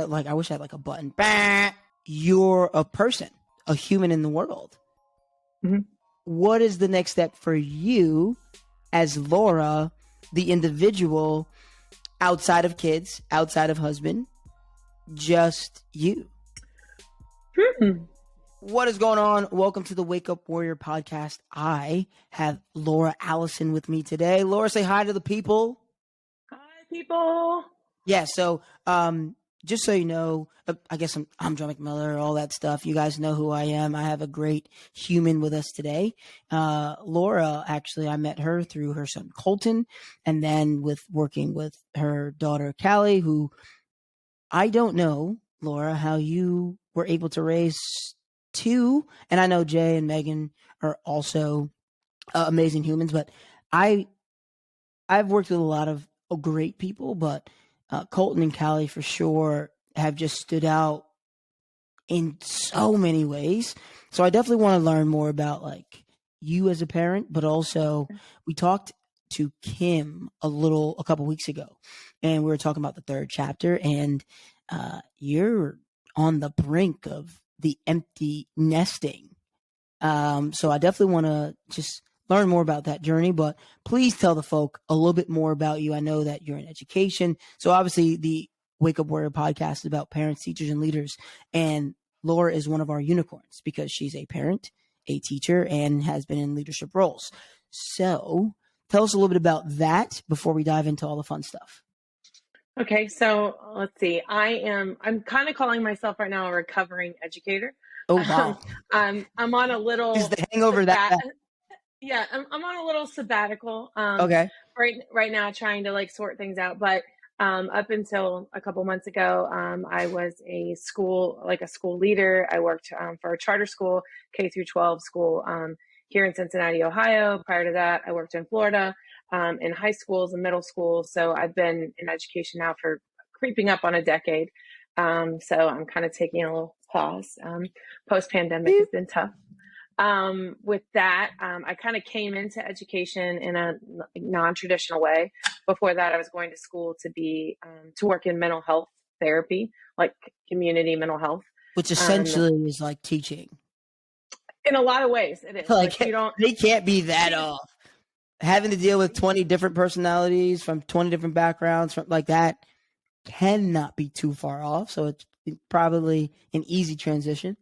like, I wish I had like a button. Bah! You're a person, a human in the world. Mm-hmm. What is the next step for you as Laura, the individual, outside of kids, outside of husband, just you? What is going on? Welcome to the Wake Up Warrior podcast. I have Laura Allison with me today. Laura, say hi to the people. Hi, people. Yeah, so just so you know, I guess I'm Joe McMiller, all that stuff. You guys know who I am. I have a great human with us today. Laura, actually, I met her through her son Colton, and then with working with her daughter Callie, who I don't know, Laura, how you were able to raise two. And I know Jay and Megan are also amazing humans, but I've worked with a lot of great people, but Colton and Callie for sure have just stood out in so many ways. So I definitely want to learn more about like you as a parent, but also we talked to Kim a couple weeks ago, and we were talking about the third chapter, and you're on the brink of the empty nesting. So I definitely want to just learn more about that journey, but please tell the folk a little bit more about you. I know that you're in education. So obviously the Wake Up Warrior podcast is about parents, teachers, and leaders. And Laura is one of our unicorns because she's a parent, a teacher, and has been in leadership roles. So tell us a little bit about that before we dive into all the fun stuff. Okay, so let's see. I'm kind of calling myself right now a recovering educator. Oh, wow. I'm on a little Is the hangover that bad? Yeah, I'm on a little sabbatical. Okay. Right now, trying to like sort things out. But up until a couple months ago, I was a school leader. I worked for a charter school, K through 12 school here in Cincinnati, Ohio. Prior to that, I worked in Florida in high schools and middle schools. So I've been in education now for creeping up on a decade. So I'm kind of taking a little pause. Post-pandemic has been tough. With that, I kind of came into education in a non-traditional way. Before that, I was going to school to work in mental health therapy, like community mental health. Which essentially is like teaching. In a lot of ways, it is. Like they can't be that off. Having to deal with 20 different personalities from 20 different backgrounds from like that cannot be too far off. So it's probably an easy transition.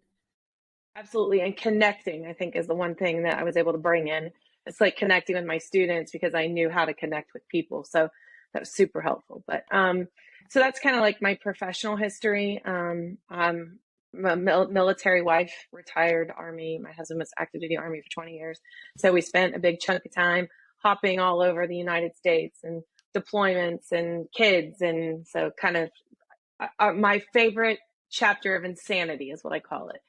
Absolutely. And connecting, I think, is the one thing that I was able to bring in. It's like connecting with my students because I knew how to connect with people. So that was super helpful. But so that's kind of like my professional history. I'm a military wife, retired Army. My husband was active duty Army for 20 years. So we spent a big chunk of time hopping all over the United States and deployments and kids. And so kind of my favorite chapter of insanity is what I call it.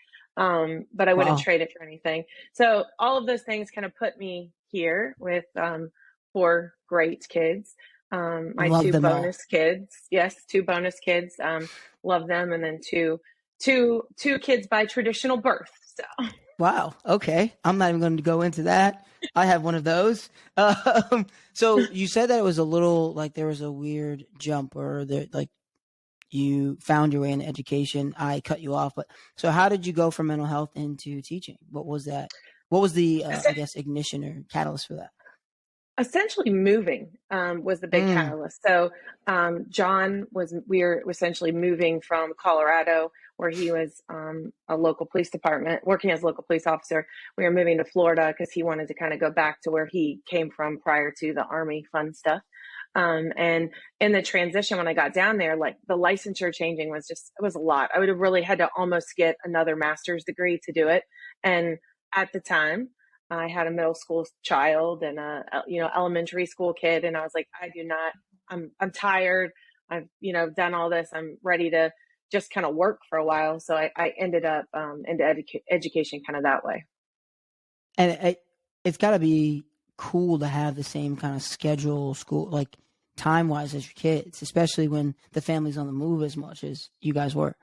But I wouldn't trade it for anything. So all of those things kind of put me here with 4 great kids. My Love 2 bonus all. kids. Yes, 2 bonus kids. Love them. And then two kids by traditional birth. So Wow. Okay. I'm not even going to go into that. I have one of those. So you said that it was a little like there was a weird jump or like you found your way in education. I cut you off, but so how did you go from mental health into teaching? What was that? What was the, I guess, ignition or catalyst for that? Essentially moving was the big catalyst. So we were essentially moving from Colorado, where he was a local police department, working as a local police officer. We were moving to Florida because he wanted to kind of go back to where he came from prior to the Army fun stuff. And in the transition, when I got down there, like the licensure changing it was a lot. I would have really had to almost get another master's degree to do it. And at the time, I had a middle school child and a elementary school kid. And I was like, I'm tired. I've, done all this. I'm ready to just kind of work for a while. So I ended up into education kind of that way. And it's got to be cool to have the same kind of schedule, school, like time-wise as your kids, especially when the family's on the move as much as you guys were.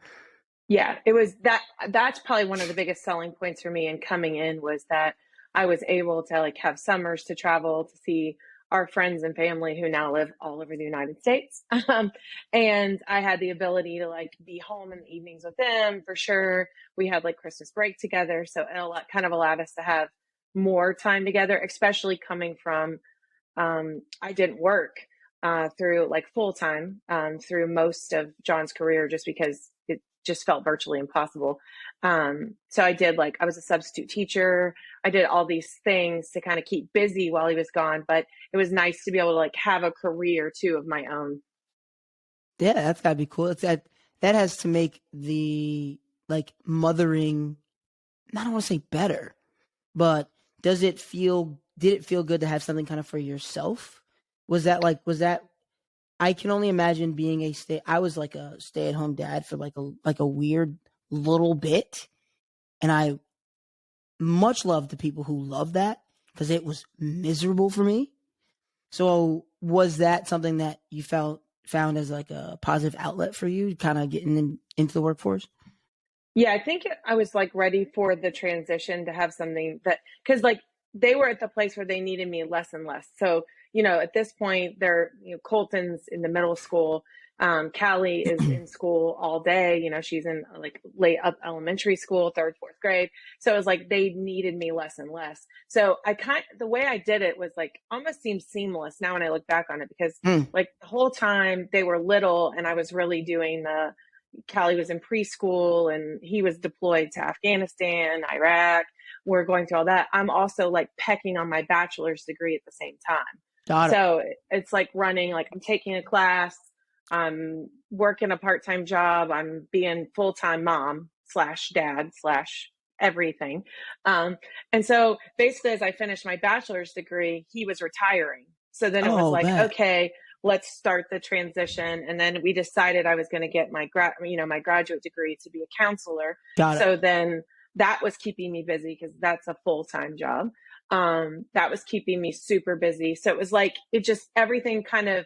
Yeah, it was that's probably one of the biggest selling points for me in coming in was that I was able to like have summers to travel to see our friends and family who now live all over the United States. And I had the ability to like be home in the evenings with them for sure. We had like Christmas break together. So kind of allowed us to have more time together, especially coming from, I didn't work through like full time through most of John's career just because it just felt virtually impossible. So I was a substitute teacher. I did all these things to kind of keep busy while he was gone, but it was nice to be able to like have a career too of my own. Yeah, that's gotta be cool. It's that has to make the like mothering, I don't want to say better, but did it feel good to have something kind of for yourself? Was that I can only imagine being I was like a stay-at-home dad for like a weird little bit, and I much love the people who love that because it was miserable for me. So was that something that you found as like a positive outlet for you, kind of getting into the workforce? Yeah, I think I was like ready for the transition to have something that, because like they were at the place where they needed me less and less. So, at this point, Colton's in the middle school. Callie is in school all day. She's in like late up elementary school, third, fourth grade. So it was like they needed me less and less. So the way I did it was like almost seems seamless now when I look back on it, because Mm, like the whole time they were little and I was really doing Callie was in preschool and he was deployed to Afghanistan, Iraq. We're going through all that. I'm also like pecking on my bachelor's degree at the same time. got it. So it's like running, like I'm taking a class, I'm working a part-time job, I'm being full-time mom slash dad slash everything. And so basically, as I finished my bachelor's degree, he was retiring. So then it was Oh, like, bet. okay, let's start the transition. And then we decided I was going to get my my graduate degree to be a counselor. Got it. So then that was keeping me busy because that's a full-time job. That was keeping me super busy. So it was like, everything kind of,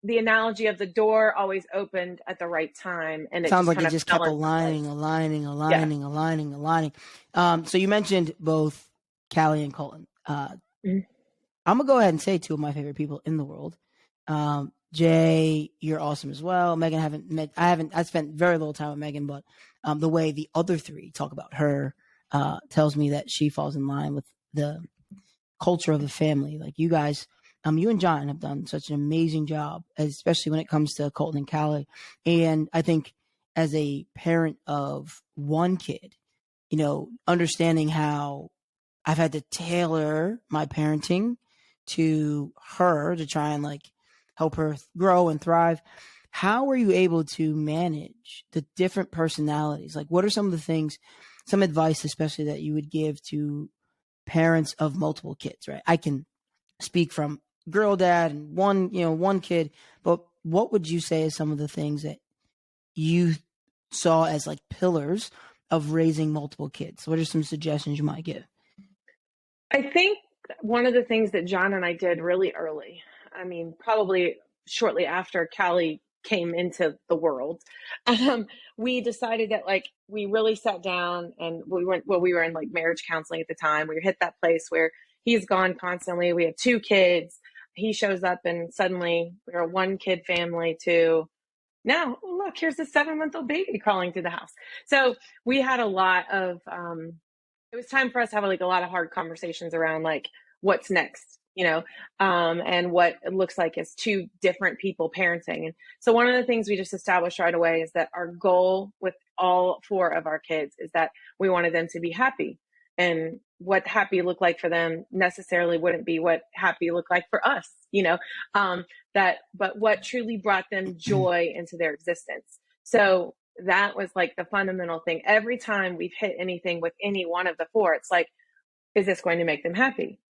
the analogy of the door always opened at the right time and it Sounds just like kind it of just fell kept into aligning, place. aligning, Yeah. aligning, aligning, aligning. So you mentioned both Callie and Colton. Mhm. I'm gonna go ahead and say two of my favorite people in the world. Jay, you're awesome as well. Megan, I spent very little time with Megan, but the way the other three talk about her tells me that she falls in line with the culture of the family. Like you guys, you and John have done such an amazing job, especially when it comes to Colton and Callie. And I think as a parent of one kid, understanding how I've had to tailor my parenting to her to try and like help her grow and thrive. How were you able to manage the different personalities? Like, what are some of the things, some advice, especially that you would give to parents of multiple kids, right? I can speak from girl dad and one kid, but what would you say is some of the things that you saw as like pillars of raising multiple kids? What are some suggestions you might give? I think one of the things that John and I did really early, I mean, probably shortly after Callie came into the world, um, we decided that like we really sat down and we were in like marriage counseling at the time. We hit that place where he's gone constantly. We have two kids. He shows up and suddenly we're a one kid family to now, oh, look, here's a 7-month-old baby crawling through the house. So we had a lot of it was time for us to have like a lot of hard conversations around like what's next, and what it looks like as two different people parenting. And so one of the things we just established right away is that our goal with all four of our kids is that we wanted them to be happy. And what happy looked like for them necessarily wouldn't be what happy looked like for us, but what truly brought them joy into their existence. So that was like the fundamental thing. Every time we've hit anything with any one of the four, it's like, is this going to make them happy?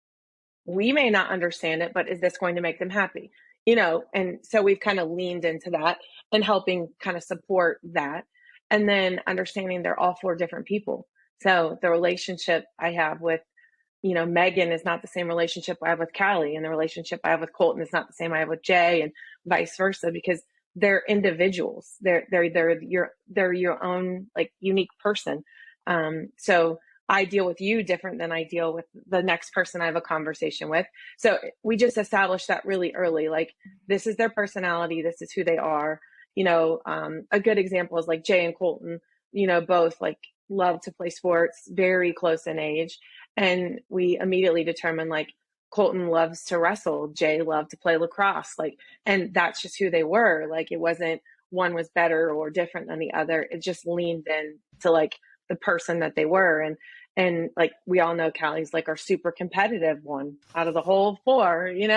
We may not understand it, but is this going to make them happy? And so we've kind of leaned into that and helping kind of support that. And then understanding they're all four different people. So the relationship I have with, Megan is not the same relationship I have with Callie, and the relationship I have with Colton is not the same I have with Jay, and vice versa, because they're individuals. They're your own like unique person. So I deal with you different than I deal with the next person I have a conversation with. So we just established that really early. Like, this is their personality. This is who they are. A good example is like Jay and Colton, both like love to play sports, very close in age. And we immediately determined like Colton loves to wrestle. Jay loved to play lacrosse. And that's just who they were. Like, it wasn't one was better or different than the other. It just leaned in to like the person that they were. And like, we all know Callie's like our super competitive one out of the whole four, she's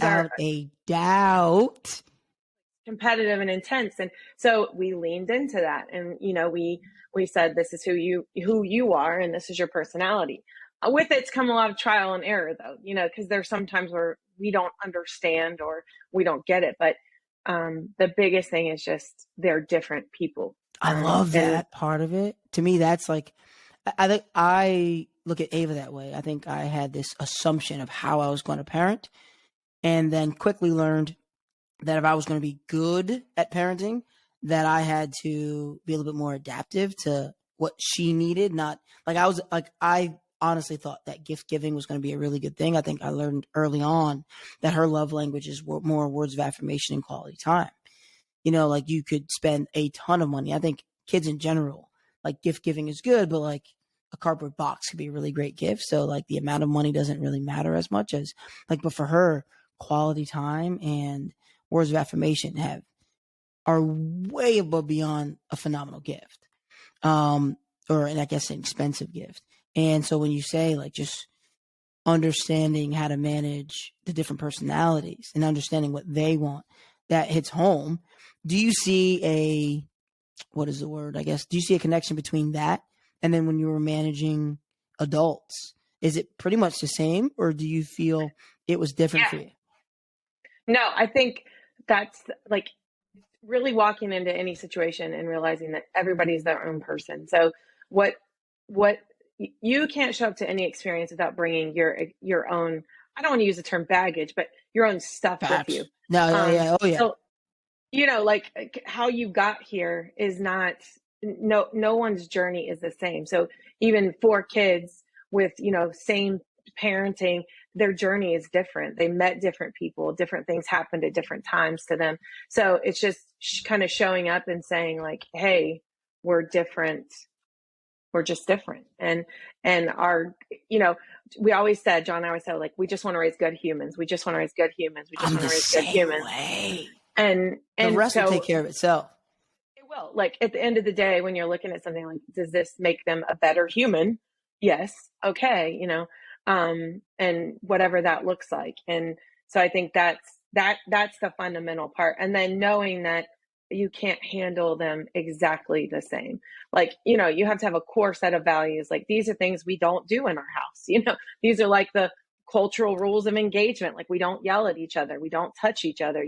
our Without a doubt. competitive and intense. And so we leaned into that. And, we said, this is who you are, and this is your personality. With it's come a lot of trial and error though, because there's sometimes where we don't understand or we don't get it. But the biggest thing is just they're different people. I love that part of it. To me, that's like, I think I look at Ava that way. I think I had this assumption of how I was going to parent, and then quickly learned that if I was going to be good at parenting, that I had to be a little bit more adaptive to what she needed. Not like I honestly thought that gift giving was going to be a really good thing. I think I learned early on that her love languages were more words of affirmation and quality time. Like, you could spend a ton of money. I think kids in general, like, gift giving is good, but like a cardboard box could be a really great gift. So like the amount of money doesn't really matter as much as like, but for her, quality time and words of affirmation are way above beyond a phenomenal gift. Or, and I guess an expensive gift. And so when you say like just understanding how to manage the different personalities and understanding what they want, that hits home. Do you see what is the word? I guess, do you see a connection between that and then when you were managing adults? Is it pretty much the same, or do you feel it was different for you? No, I think that's like really walking into any situation and realizing that everybody's their own person. So what you can't show up to any experience without bringing your own, I don't want to use the term baggage, but your own stuff with you. No, yeah. Oh yeah. So, like how you got here is not, no one's journey is the same. So even 4 kids with, same parenting, their journey is different. They met different people, different things happened at different times to them. So it's just kind of showing up and saying like, hey, we're different. We're just different. And our, we always said, John and I always said, like, we just want to raise good humans. We just want to raise good humans. We just want to raise good humans. Way. And the rest will take care of itself. It will. Like, at the end of the day, when you're looking at something like, does this make them a better human? Yes. Okay. And whatever that looks like. And so I think that's the fundamental part. And then knowing that you can't handle them exactly the same. Like, you have to have a core set of values. Like, these are things we don't do in our house. These are like the cultural rules of engagement. Like, we don't yell at each other. We don't touch each other,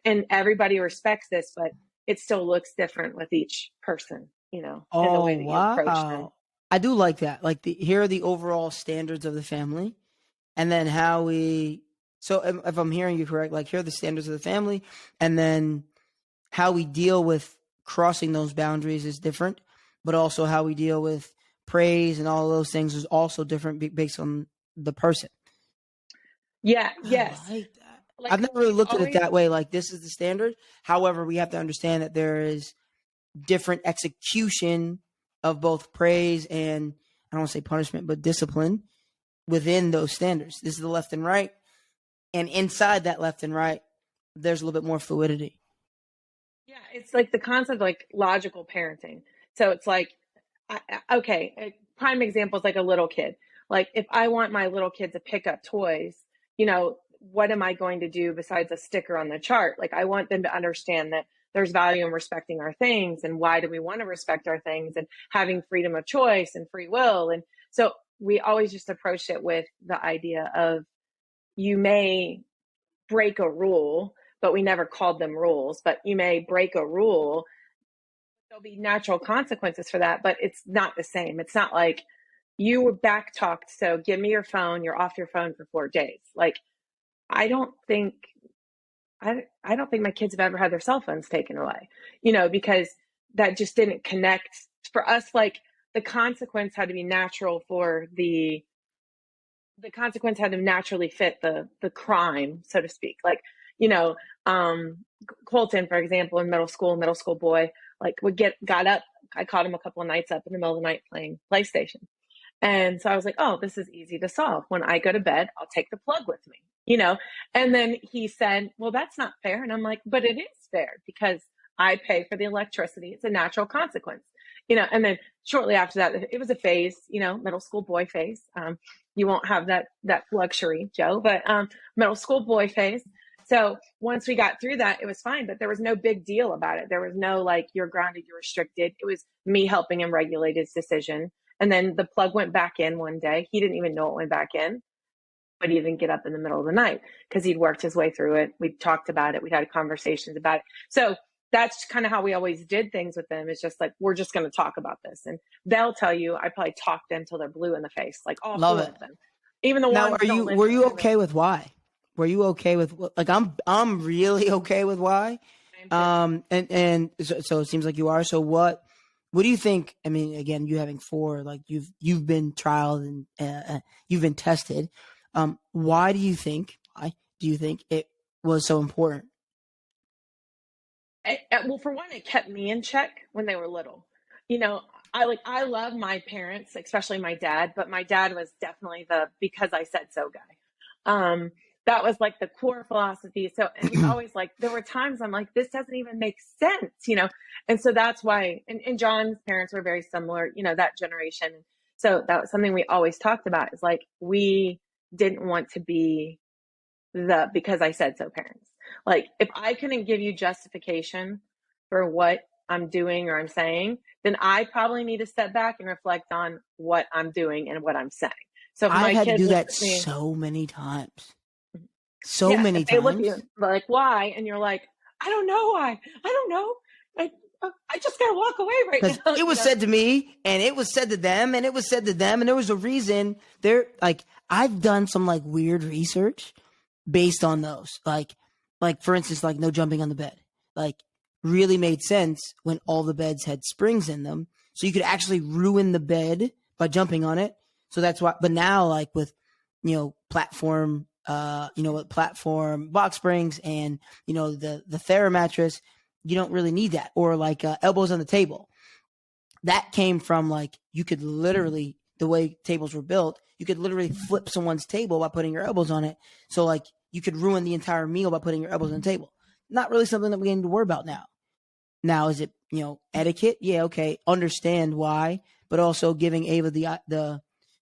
and everybody respects this, but it still looks different with each person, in the way that you approach them. I do like that. Like, here are the overall standards of the family, and then how we. So if I'm hearing you correct, like, here are the standards of the family, and then how we deal with crossing those boundaries is different, but also how we deal with praise and all of those things is also different based on the person. Yeah. Yes. I like that. Like, I've never really looked at it that way. Like, this is the standard. However, we have to understand that there is different execution of both praise and, I don't want to say punishment, but discipline within those standards. This is the left and right. And inside that left and right, there's a little bit more fluidity. Yeah, it's like the concept of like logical parenting. So it's like, okay, a prime example is like a little kid. Like, if I want my little kid to pick up toys, what am I going to do besides a sticker on the chart? Like, I want them to understand that there's value in respecting our things, and why do we want to respect our things, and having freedom of choice and free will. And so we always just approached it with the idea of, you may break a rule, but we never called them rules, but you may break a rule. There'll be natural consequences for that, but it's not the same. It's not like, you were back talked, so give me your phone, you're off your phone for 4 days. Like, I don't think my kids have ever had their cell phones taken away, because that just didn't connect for us. Like, the consequence had to be natural for the consequence had to naturally fit the crime, so to speak. Like, you know, Colton, for example, in middle school boy, like got up. I caught him a couple of nights up in the middle of the night playing PlayStation. And so I was like, oh, this is easy to solve. When I go to bed, I'll take the plug with me, you know? And then he said, well, that's not fair. And I'm like, but it is fair because I pay for the electricity. It's a natural consequence, you know? And then shortly after that, it was a phase, you know, middle school boy phase. You won't have that luxury, Joe, but middle school boy phase. So once we got through that, it was fine, but there was no big deal about it. There was no like, you're grounded, you're restricted. It was me helping him regulate his decision. And then the plug went back in one day. He didn't even know it went back in, but he didn't get up in the middle of the night because he'd worked his way through it. We talked about it. We had conversations about it. So that's kind of how we always did things with them. It's just like, we're just going to talk about this. And they'll tell you, I probably talked them till they're blue in the face, like all Love four it. of them. Even the Now, ones were you okay with why? Were you okay with, like, I'm really okay with why? And so it seems like you are. So what do you think? I mean, again, you having four, like you've been trialed and you've been tested. Why do you think it was so important? Well, for one, it kept me in check when they were little. You know, I love my parents, especially my dad, but my dad was definitely the because I said so guy. That was like the core philosophy. So, and he's always like, there were times I'm like, this doesn't even make sense, you know? And so that's why, and John's parents were very similar, you know, that generation. So that was something we always talked about is like, we didn't want to be the because I said so parents. Like, if I couldn't give you justification for what I'm doing or I'm saying, then I probably need to step back and reflect on what I'm doing and what I'm saying. So if I've my had to kids do look that at me, so many times. yeah, if they look at you like, why? And you're like, I don't know why. I don't know. I just gotta walk away right Because now. it was said to me, and it was said to them, and it was said to them, and there was a reason. Like, I've done some like weird research based on those. Like for instance, like no jumping on the bed. Like, really made sense when all the beds had springs in them, so you could actually ruin the bed by jumping on it. So that's why. But now, like with platform, with platform box springs and the Thera mattress, you don't really need that. Or like elbows on the table. That came from like you could literally, the way tables were built, you could literally flip someone's table by putting your elbows on it. So like you could ruin the entire meal by putting your elbows on the table. Not really something that we need to worry about now. Now, is it, etiquette? Yeah, okay. Understand why, but also giving Ava the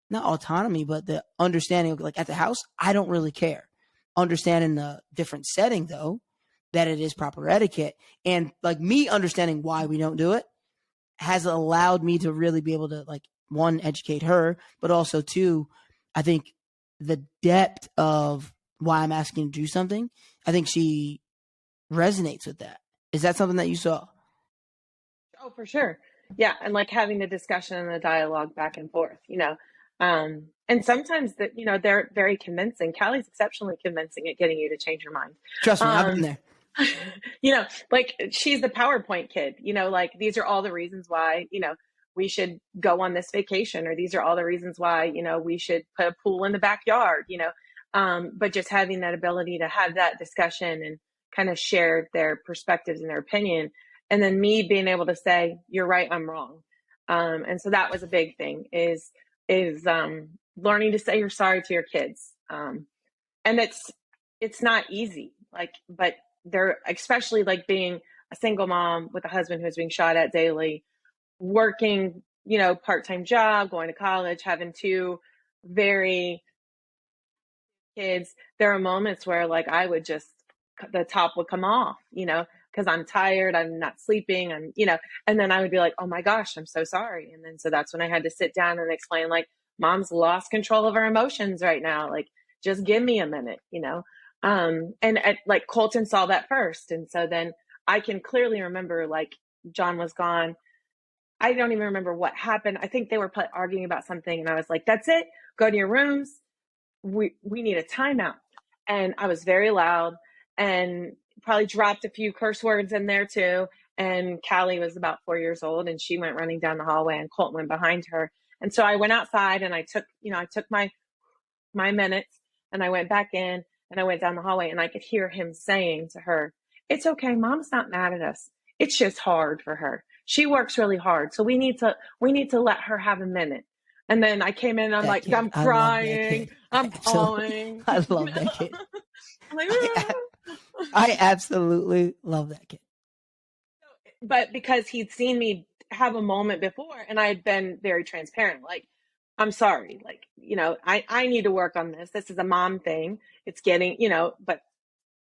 not autonomy, but the understanding of, like, at the house, I don't really care. Understanding the different setting though, that it is proper etiquette, and like me understanding why we don't do it has allowed me to really be able to, like, one, educate her, but also two, I think the depth of why I'm asking to do something, I think she resonates with that. Is that something that you saw? Oh, for sure. Yeah. And like having the discussion and the dialogue back and forth, and sometimes that, they're very convincing. Callie's exceptionally convincing at getting you to change your mind. Trust me, I've been there. Like she's the PowerPoint kid, like these are all the reasons why, we should go on this vacation, or these are all the reasons why, we should put a pool in the backyard, but just having that ability to have that discussion and kind of share their perspectives and their opinion. And then me being able to say, you're right, I'm wrong. And so that was a big thing is learning to say you're sorry to your kids. And it's not easy, like, but they're, especially like being a single mom with a husband who's being shot at daily, working, part-time job, going to college, having two very kids. There are moments where like I would just, the top would come off, because I'm tired, I'm not sleeping, and then I would be like, oh my gosh, I'm so sorry. And then so that's when I had to sit down and explain, like, mom's lost control of her emotions right now. Like, just give me a minute, like Colton saw that first. And so then I can clearly remember, like, John was gone. I don't even remember what happened. I think they were arguing about something, and I was like, that's it, go to your rooms. We need a timeout. And I was very loud and probably dropped a few curse words in there too. and Callie was about 4 years old, and she went running down the hallway, and Colton went behind her. And so I went outside, and I took my minutes, and I went back in, and I went down the hallway, and I could hear him saying to her, "It's okay. Mom's not mad at us. It's just hard for her. She works really hard. So we need to let her have a minute." And then I came in, I'm That like, kid. I'm I love that crying, kid. I'm Absolutely. bawling. I love that kid. I'm like, I, "Ah." I absolutely love that kid. But because he'd seen me have a moment before, and I had been very transparent, like, I'm sorry, like, I need to work on this. This is a mom thing. It's getting, but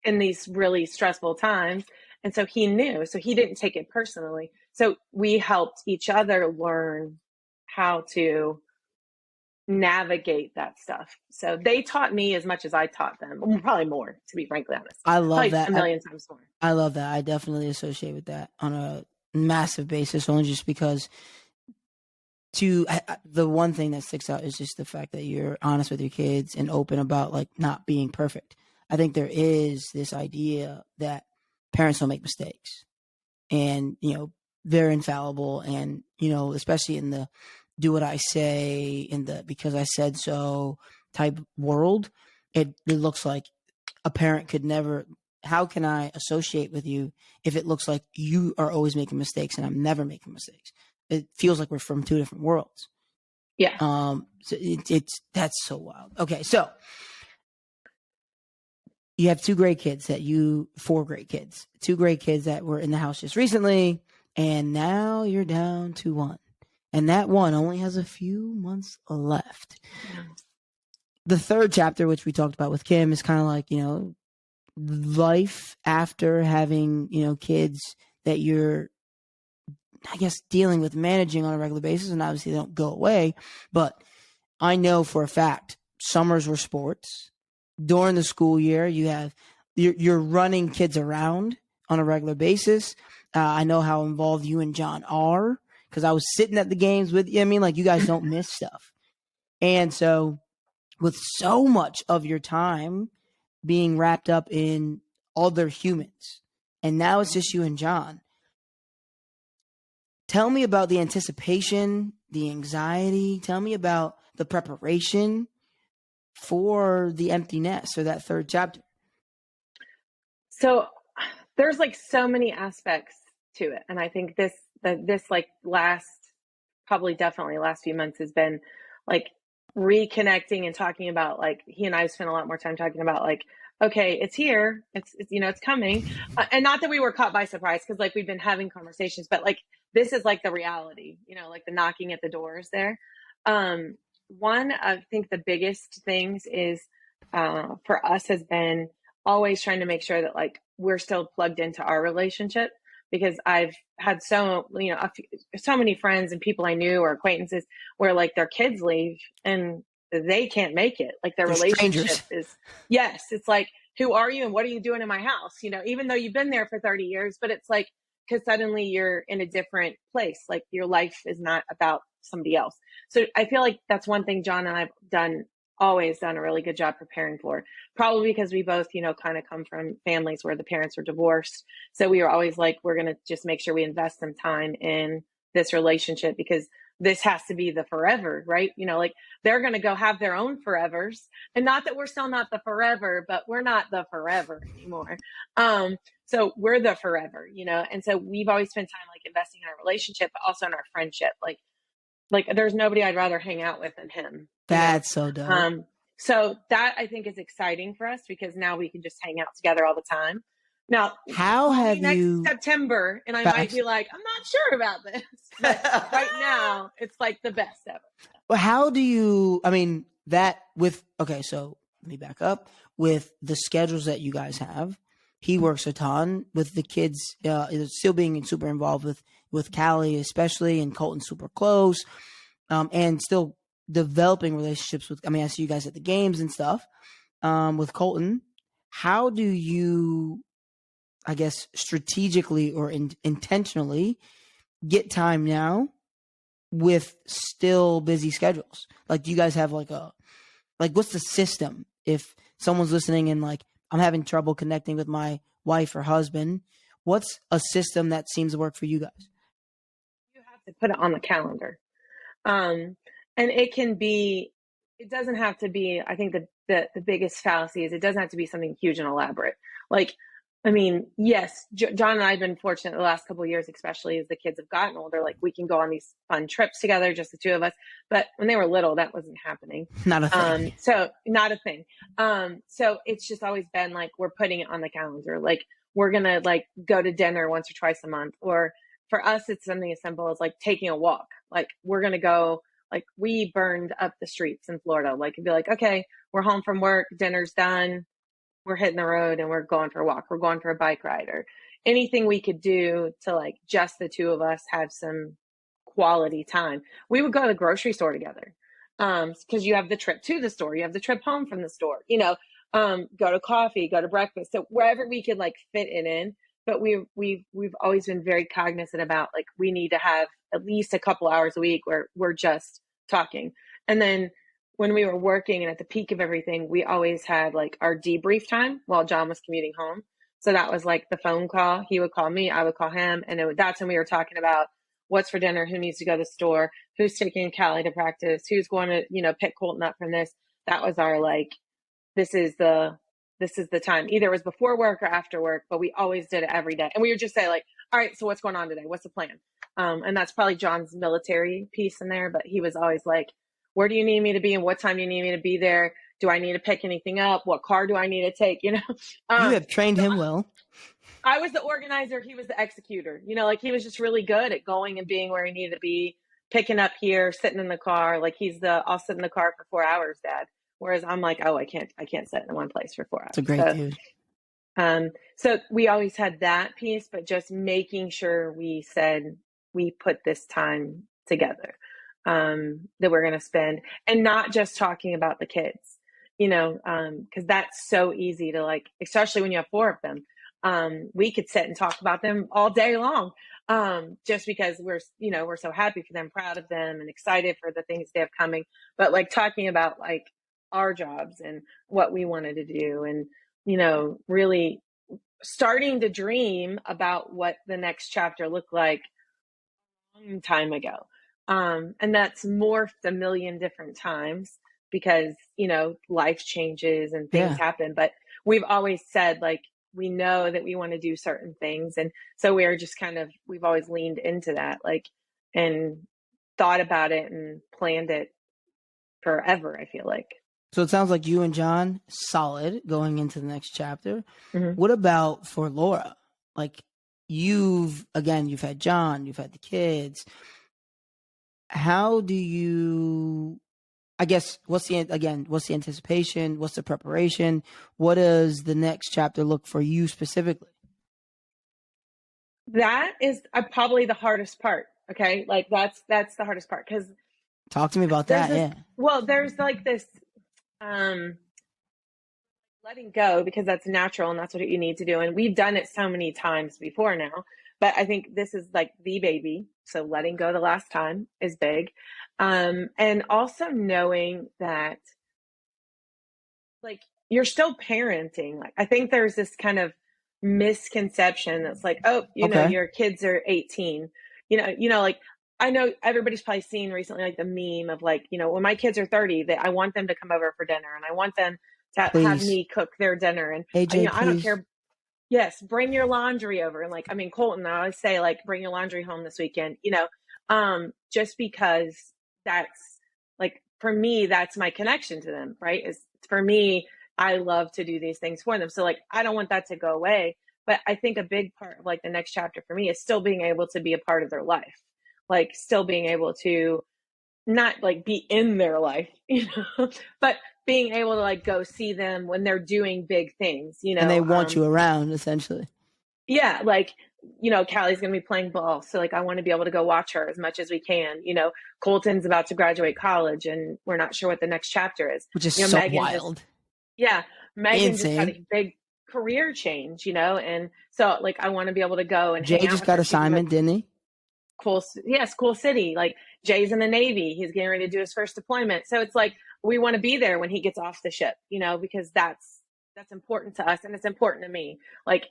in these really stressful times. And so he knew, so he didn't take it personally. So we helped each other learn how to navigate that stuff. So they taught me as much as I taught them, well, probably more, to be frankly honest, I love probably that. a million times more. I love that. I definitely associate with that on a massive basis, only just because the one thing that sticks out is just the fact that you're honest with your kids and open about like not being perfect. I think there is this idea that parents don't make mistakes and, they're infallible and, especially in the do what I say in the because I said so type world, it looks like a parent could never. How can I associate with you if it looks like you are always making mistakes and I'm never making mistakes? It feels like we're from two different worlds. Yeah. So that's so wild. Okay, so you have four great kids, two great kids that were in the house just recently, and now you're down to one, and that one only has a few months left. The third chapter, which we talked about with Kim, is kind of like life after having kids that you're, I guess, dealing with, managing on a regular basis, and obviously they don't go away. But I know for a fact summers were sports. During the school year, you're running kids around on a regular basis. I know how involved you and John are because I was sitting at the games with you. I mean, like, you guys don't miss stuff. And so with so much of your time being wrapped up in other humans, and now it's just you and John, tell me about the anticipation, the anxiety. Tell me about the preparation for the empty nest or that third chapter. So there's like so many aspects to it. And I think this like probably definitely last few months has been like reconnecting and talking about, like, he and I spent a lot more time talking about, like, okay, it's here, it's coming. And not that we were caught by surprise, because like we've been having conversations, but like this is like the reality, like the knocking at the doors there. One, I think the biggest things is for us has been always trying to make sure that like we're still plugged into our relationship, because I've had so many friends and people I knew or acquaintances where like their kids leave and they can't make it. Like their They're relationship strangers. is, yes, it's like, who are you and what are you doing in my house? Even though you've been there for 30 years, but it's like, because suddenly you're in a different place. Like your life is not about somebody else. So I feel like that's one thing John and I've always done a really good job preparing for, probably because we both, kind of come from families where the parents were divorced. So we were always like, we're going to just make sure we invest some time in this relationship, because this has to be the forever, right? Like they're going to go have their own forevers, and not that we're still not the forever, but we're not the forever anymore. So we're the forever, and so we've always spent time like investing in our relationship, but also in our friendship. Like there's nobody I'd rather hang out with than him. That's so dope. So that I think is exciting for us, because now we can just hang out together all the time. Now, How have you next September, and I might be like, I'm not sure about this, but right now it's like the best ever. Well, how do you? I mean, okay. So let me back up with the schedules that you guys have. He works a ton with the kids, still being super involved with Callie, especially, and Colton super close, and still developing relationships with. I mean, I see you guys at the games and stuff. With Colton, how do you, I guess, strategically or intentionally get time now with still busy schedules? Like, do you guys have what's the system? If someone's listening and like, I'm having trouble connecting with my wife or husband, What's a system that seems to work for you guys? You have to put it on the calendar. Um, and it doesn't have to be, I think the biggest fallacy is it doesn't have to be something huge and elaborate. Like, I mean, yes, John and I have been fortunate the last couple of years, especially as the kids have gotten older, like we can go on these fun trips together, just the two of us. But when they were little, that wasn't happening. Not a thing. So not a thing. So it's just always been like, we're putting it on the calendar. Like we're going to like go to dinner once or twice a month, or for us, it's something as simple as like taking a walk. Like we're going to go, like we burned up the streets in Florida. Like it'd be like, okay, we're home from work, dinner's done, we're hitting the road and we're going for a walk. We're going for a bike ride, or anything we could do to like just the two of us have some quality time. We would go to the grocery store together. Cause you have the trip to the store, you have the trip home from the store, go to coffee, go to breakfast. So wherever we could like fit it in, but we've always been very cognizant about like we need to have at least a couple hours a week where we're just talking. And then when we were working and at the peak of everything, we always had like our debrief time while John was commuting home. So that was like the phone call. He would call me, I would call him, and that's when we were talking about what's for dinner, who needs to go to the store, who's taking Callie to practice, who's going to pick Colton up from this. That was our like, this is the time. Either it was before work or after work, but we always did it every day. And we would just say like, all right, so what's going on today? What's the plan? And that's probably John's military piece in there, but he was always like, where do you need me to be and what time do you need me to be there? Do I need to pick anything up? What car do I need to take? You have trained him well. I was the organizer. He was the executor. Like he was just really good at going and being where he needed to be, picking up here, sitting in the car. Like I'll sit in the car for 4 hours, Dad. Whereas I'm like, oh, I can't sit in one place for 4 hours. It's a great dude. So we always had that piece, but just making sure we said we put this time together that we're going to spend, and not just talking about the kids, because that's so easy to like, especially when you have 4 of them. We could sit and talk about them all day long, just because we're so happy for them, proud of them, and excited for the things they have coming. But like talking about like our jobs and what we wanted to do, and really starting to dream about what the next chapter looked like a long time ago. And that's morphed a million different times because life changes and things happen. But we've always said like we know that we want to do certain things, and so we're just we've always leaned into that, like, and thought about it and planned it forever, I feel like. So it sounds like you and John solid going into the next chapter. Mm-hmm. What about for Laura? Like you've had John, you've had the kids. How do you, I guess, what's the anticipation? What's the preparation? What does the next chapter look for you specifically? That is probably the hardest part. Okay. Like that's the hardest part. Cause talk to me about that. Yeah. Well, there's like this, letting go, because that's natural and that's what you need to do. And we've done it so many times before now, but I think this is like the baby. So letting go the last time is big. And also knowing that like you're still parenting. Like I think there's this kind of misconception that's like, oh, your kids are 18, like I know everybody's probably seen recently, like the meme of like, when my kids are 30, I want them to come over for dinner, and I want them to have me cook their dinner. And AJ, I don't care. Yes. Bring your laundry over. And like, I mean, Colton, I always say like, bring your laundry home this weekend, just because that's like, for me, that's my connection to them, right? Is for me, I love to do these things for them. So like, I don't want that to go away. But I think a big part of like the next chapter for me is still being able to be a part of their life. Like still being able to not like be in their life, but being able to like go see them when they're doing big things, and they want you around essentially. Yeah. Like, Callie's going to be playing ball. So like, I want to be able to go watch her as much as we can. Colton's about to graduate college and we're not sure what the next chapter is. Which is so Megan wild. Megan just had a big career change, and so like, I want to be able to go and Jay just got assignment, didn't he? Cool. Yes. Cool city. Like Jay's in the Navy. He's getting ready to do his first deployment. So it's like, we want to be there when he gets off the ship, because that's important to us. And it's important to me. Like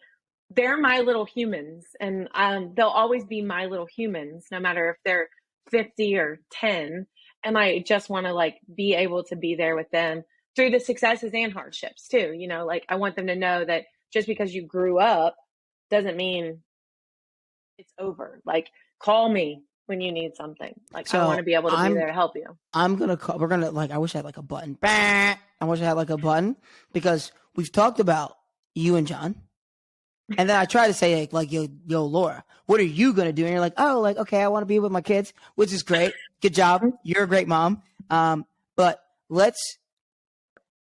they're my little humans, and they'll always be my little humans, no matter if they're 50 or 10. And I just want to like be able to be there with them through the successes and hardships too. Like I want them to know that just because you grew up doesn't mean it's over. Like call me when you need something. Like I want to So be able to be there to help you. I'm gonna call. We're gonna like. I wish I had like a button. Bah! I wish I had like a button because we've talked about you and John, and then I try to say like yo, Laura, what are you gonna do? And you're like, oh, like okay, I want to be with my kids, which is great. Good job. You're a great mom. But let's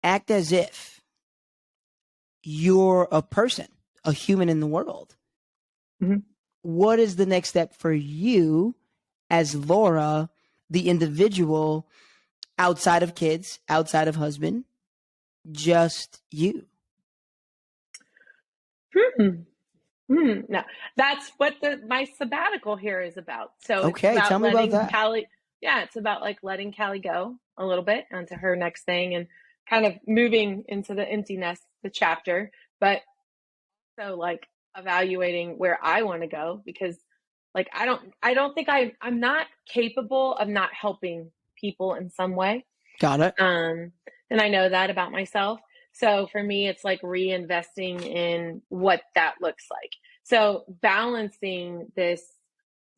act as if you're a person, a human in the world. Mhm. What is the next step for you as Laura, the individual, outside of kids, outside of husband, just you? No, that's what my sabbatical here is about. So it's Okay, tell about me about letting that. Callie, yeah, it's about like letting Callie go a little bit onto her next thing and kind of moving into the empty nest, the chapter, but so like evaluating where I want to go because like I don't think I'm not capable of not helping people in some way. Got it. And I know that about myself. So for me, it's like reinvesting in what that looks like. So balancing this.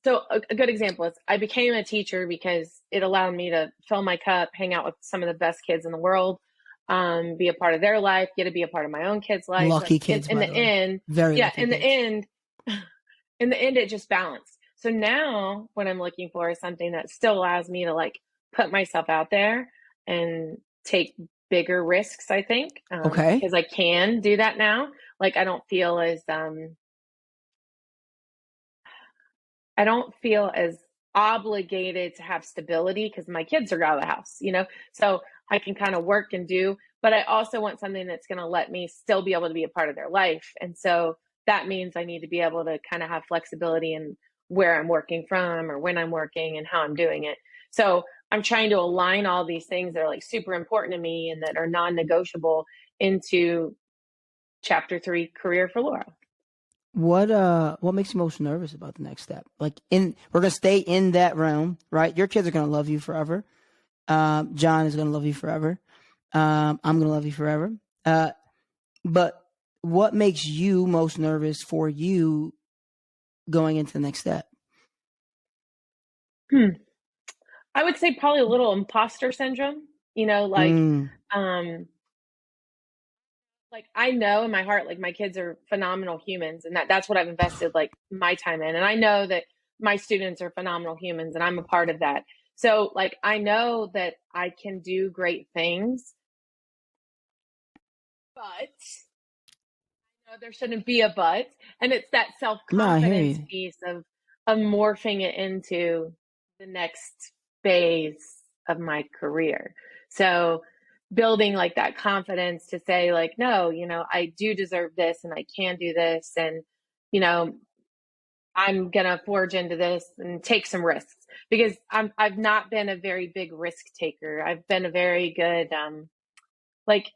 So a good example is I became a teacher because it allowed me to fill my cup, hang out with some of the best kids in the world, be a part of their life, get to be a part of my own kid's life. Lucky kids, In by the the way. end, Very yeah, lucky kids. in the end, it just balanced. So now what I'm looking for is something that still allows me to like put myself out there and take bigger risks, I think, Okay. because I can do that now. Like I don't feel as obligated to have stability because my kids are out of the house. So I can kind of work and do, but I also want something that's going to let me still be able to be a part of their life. And so that means I need to be able to kind of have flexibility in where I'm working from or when I'm working and how I'm doing it. So I'm trying to align all these things that are like super important to me and that are non-negotiable into chapter 3 career for Laura. What makes you most nervous about the next step? Like we're gonna stay in that realm, right? Your kids are gonna love you forever. John is gonna love you forever. I'm gonna love you forever. But what makes you most nervous for you going into the next step? I would say probably a little imposter syndrome, Mm, um, like I know in my heart, like my kids are phenomenal humans and that's what I've invested like my time in. And I know that my students are phenomenal humans and I'm a part of that. So like, I know that I can do great things, but there shouldn't be a but. And it's that no, I hear self-confidence you. piece of morphing it into the next phase of my career. So building like that confidence to say like, no, I do deserve this and I can do this. And, you know, I'm going to forge into this and take some risks because I've not been a very big risk taker. I've been a very good, like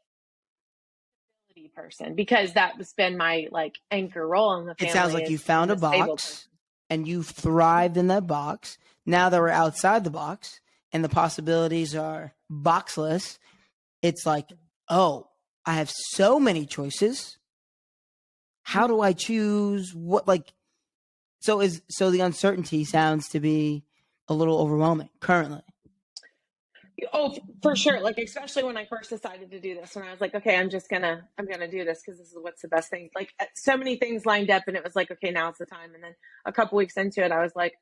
person because that's been my like anchor role in the It sounds family like is you found I'm a a stable person. box and you've thrived in that box. Now that we're outside the box and the possibilities are boxless, it's like, oh, I have so many choices. How do I choose what like so the uncertainty sounds to be a little overwhelming currently. Oh, for sure. Like, especially when I first decided to do this, when I was like, okay, I'm gonna do this because this is what's the best thing. Like, so many things lined up, and it was like, okay, now's the time. And then a couple weeks into it, I was like,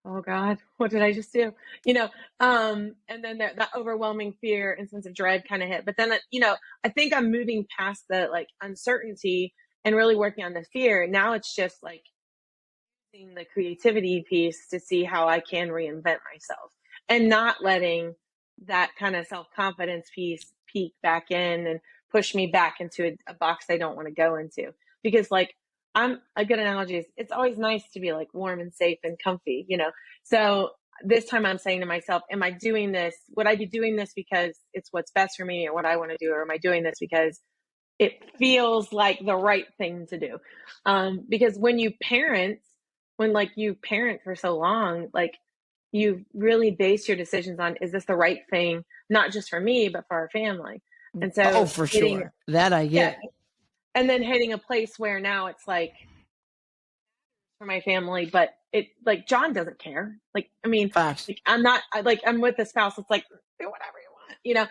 oh God, what did I just do? And then that overwhelming fear and sense of dread kind of hit. But then, I think I'm moving past the like uncertainty and really working on the fear. Now it's just like using the creativity piece to see how I can reinvent myself and not letting that kind of self-confidence piece peek back in and push me back into a box I don't want to go into. Because like I'm a good analogy is it's always nice to be like warm and safe and comfy. So this time I'm saying to myself, am I doing this? Would I be doing this because it's what's best for me or what I want to do? Or am I doing this because it feels like the right thing to do. Because when you parent for so long, like you really base your decisions on, is this the right thing, not just for me, but for our family? And Oh, so for sure. That I yeah, get. and then hitting a place where now it's like for my family, but it like John doesn't care. Like, I mean, Facts. like I'm with a spouse. It's like, do whatever you want, you know?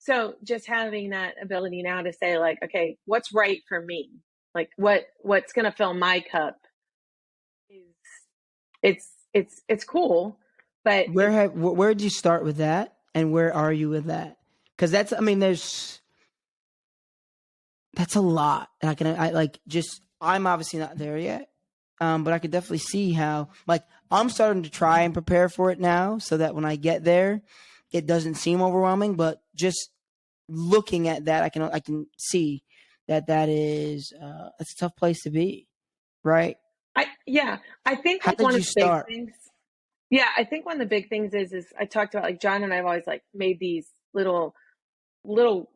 So just having that ability now to say like, okay, what's right for me? Like what's going to fill my cup is it's cool, but Where did you start with that, and where are you with that? Because that's, I mean, that's a lot. And I like just I'm obviously not there yet, but I could definitely see how, like, I'm starting to try and prepare for it now, so that when I get there, it doesn't seem overwhelming. But just looking at that, I can see that is it's a tough place to be, right? I think How like did one of you the big start? things. Yeah, I think one of the big things is I talked about like John and I have always like made these little little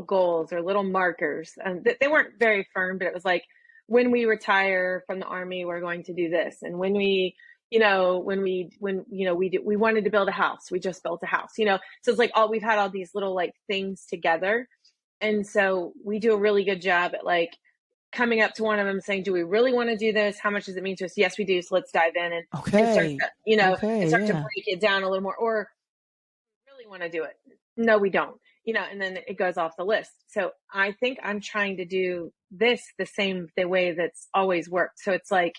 goals or little markers, and they weren't very firm, but it was like when we retire from the army we're going to do this, and when we we wanted to build a house, we just built a house, so it's like all we've had all these little like things together. And so we do a really good job at like coming up to one of them saying, do we really want to do this? How much does it mean to us? Yes, we do. So let's dive in and start Okay, to, and okay, start to yeah. break it down a little more. Or really want to do it. No, we don't, and then it goes off the list. So I think I'm trying to do this the way that's always worked. So it's like,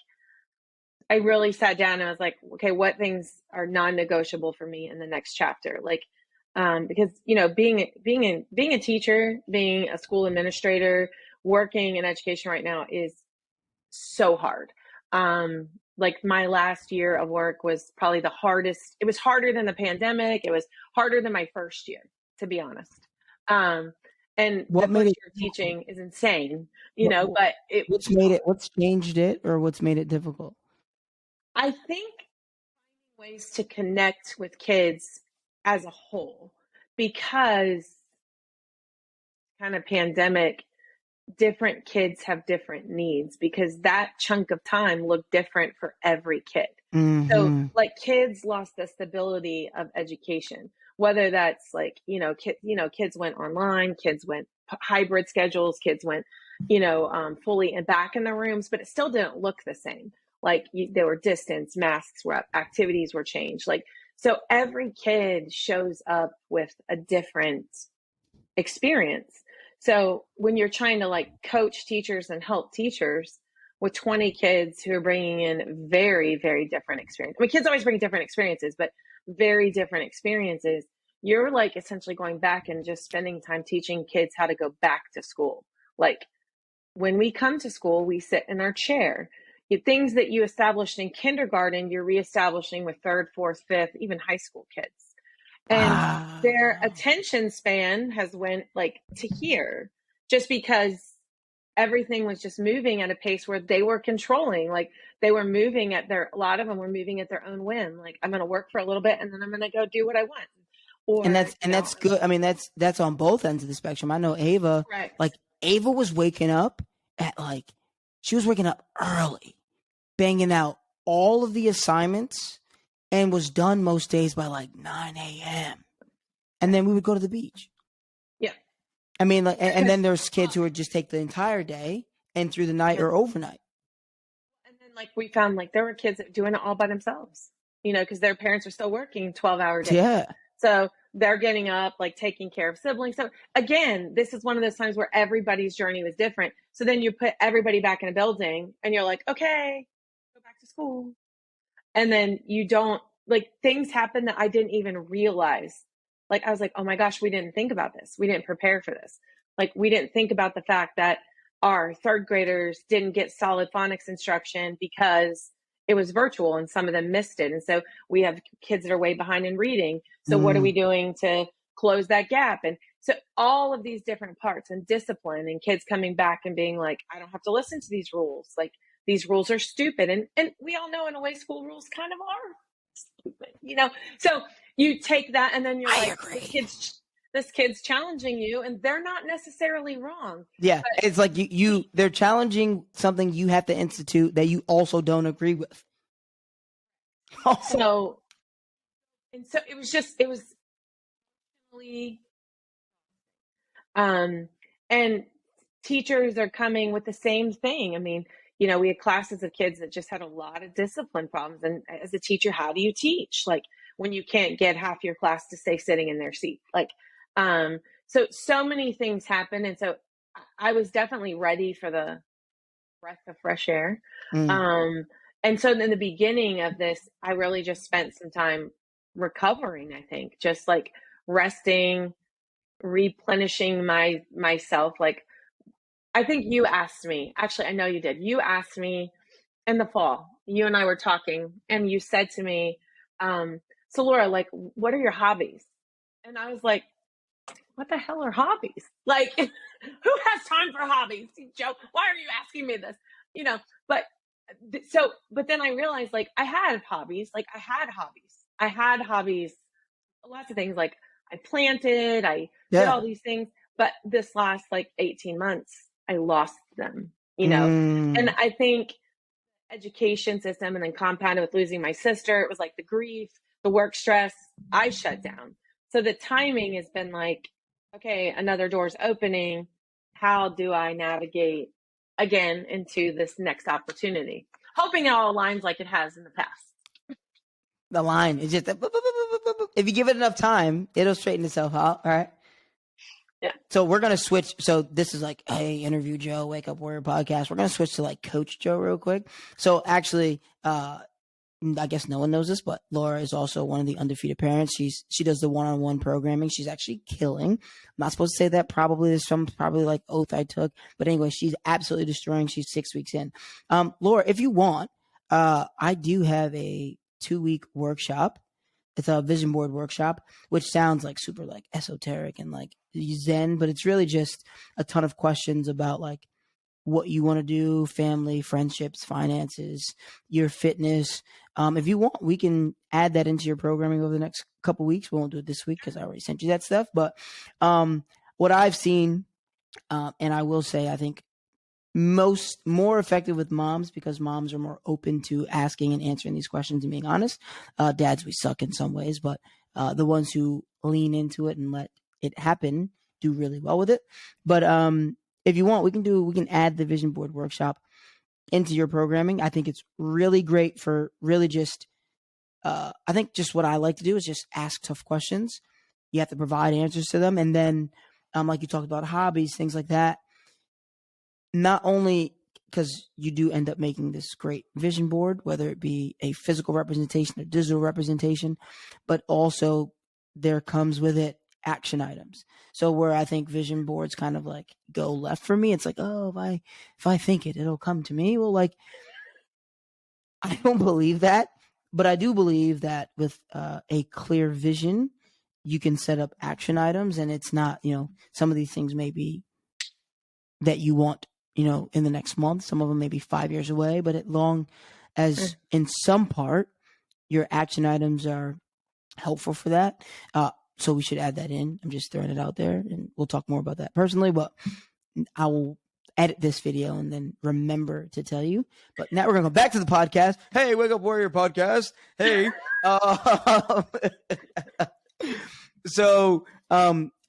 I really sat down and I was like, okay, what things are non-negotiable for me in the next chapter? Like, because, being a teacher, being a school administrator, working in education right now is so hard. Like my last year of work was probably the hardest. It was harder than the pandemic. It was harder than my first year, to be honest. Um, and the What made first it year of difficult? teaching is insane, What but it was what's made it? What's changed it, or what's made it difficult? I think ways to connect with kids as a whole, because kind of pandemic, different kids have different needs because that chunk of time looked different for every kid. So Hmm. like kids lost the stability of education, whether that's like, kids went online, kids went hybrid schedules, kids went, fully and back in the rooms, but it still didn't look the same. Like there were distance, masks were up, activities were changed. Like, so every kid shows up with a different experience. So when you're trying to like coach teachers and help teachers with 20 kids who are bringing in very, very different experiences. I mean, kids always bring different experiences, but very different experiences. You're like essentially going back and just spending time teaching kids how to go back to school. Like when we come to school, we sit in our chair. Things that you established in kindergarten, you're reestablishing with third, fourth, fifth, even high school kids. And their Wow. attention span has went like to here, just because everything was just moving at a pace where they were controlling. Like they were moving a lot of them were moving at their own whim. Like I'm going to work for a little bit and then I'm going to go do what I want. And Or, that's good. I mean, that's on both ends of the spectrum. I know Ava, correct. like Ava was waking up at like she was waking up early, banging out all of the assignments, and was done most days by like 9 a.m. And Yeah. then we would go to the beach. Yeah. I mean, like, and Because, then there's well, kids who would just take the entire day and through the night yeah. or overnight. And then like we found like there were kids doing it all by themselves, because their parents are still working 12-hour days. Yeah. So they're getting up, like taking care of siblings. So again, this is one of those times where everybody's journey was different. So then you put everybody back in a building and you're like, okay, go back to school. And then you don't, like, things happen that I didn't even realize. Like I was like, oh my gosh, we didn't think about this. We didn't prepare for this. Like we didn't think about the fact that our third graders didn't get solid phonics instruction because it was virtual and some of them missed it. And so we have kids that are way behind in reading. So what are Mm. we doing to close that gap? And so all of these different parts and discipline and kids coming back and being like, I don't have to listen to these rules. Like these rules are stupid. And we all know in a way school rules kind of are stupid. So you take that and then you're I like, the agree. kids this kid's challenging you, and they're not necessarily wrong. Yeah, But it's like they're challenging something you have to institute that you also don't agree with. so, and so it was really, and teachers are coming with the same thing. I mean, we had classes of kids that just had a lot of discipline problems. And as a teacher, how do you teach? Like when you can't get half your class to stay sitting in their seat, like, so many things happen. And so I was definitely ready for the breath of fresh air. Mm. And so in the beginning of this, I really just spent some time recovering, I think, just like resting, replenishing myself. Like, I think you asked me, actually, I know you did. You asked me in the fall, you and I were talking, and you said to me, so Laura, like, what are your hobbies? And I was like, what the hell are hobbies? Like, who has time for hobbies? Joe, why are you asking me this? But but then I realized, like, I had hobbies. I had hobbies, lots of things. Like, I planted, I did all these things. But this last, like, 18 months, I lost them, And I think education system, and then compounded with losing my sister, it was like the grief, the work stress, I shut down. So the timing has been like, okay, another door's opening. How do I navigate again into this next opportunity? Hoping it all aligns like it has in the past. The line is just if you give it enough time, it'll straighten itself out. All right. Yeah. So we're gonna switch. So this is like, hey, interview Joe, Wake Up Warrior podcast. We're gonna switch to like Coach Joe real quick. So actually, I guess no one knows this, but Laura is also one of the undefeated parents. She does the one-on-one programming. She's actually killing. I'm not supposed to say that. Probably there's some like oath I took, but anyway, she's absolutely destroying. She's 6 weeks in. Laura, if you want, I do have a 2-week workshop. It's a vision board workshop, which sounds like super like esoteric and like Zen, but it's really just a ton of questions about like what you want to do, family, friendships, finances, your fitness. If you want, we can add that into your programming over the next couple weeks. We won't do it this week because I already sent you that stuff. But what I've seen, and I will say, I think more effective with moms because moms are more open to asking and answering these questions and being honest. Dads, we suck in some ways, but the ones who lean into it and let it happen do really well with it. But if you want, we can add the vision board workshop into your programming. I think it's really great for really just, I think just what I like to do is just ask tough questions. You have to provide answers to them. And then, like you talked about hobbies, things like that, not only because you do end up making this great vision board, whether it be a physical representation or digital representation, but also there comes with it action items. So where I think vision boards kind of like go left for me, it's like, oh, if I think it, it'll come to me. Well, like, I don't believe that, but I do believe that with a clear vision, you can set up action items, and it's not, some of these things may be that you want, in the next month. Some of them may be 5 years away, but as long as in some part your action items are helpful for that. So we should add that in. I'm just throwing it out there, and we'll talk more about that personally, but I will edit this video and then remember to tell you. But now we're going to go back to the podcast. Hey, Wake Up Warrior podcast. Hey. So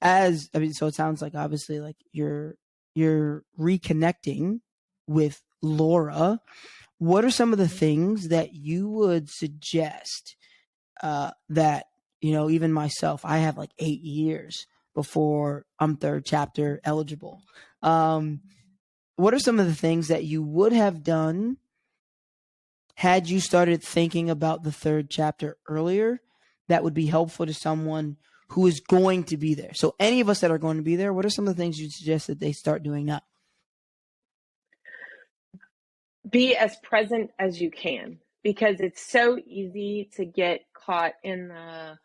it sounds like obviously like you're reconnecting with Laura. What are some of the things that you would suggest that, even myself, I have like 8 years before I'm third chapter eligible. What are some of the things that you would have done had you started thinking about the third chapter earlier that would be helpful to someone who is going to be there? So any of us that are going to be there, what are some of the things you'd suggest that they start doing now? Be as present as you can, because it's so easy to get caught in the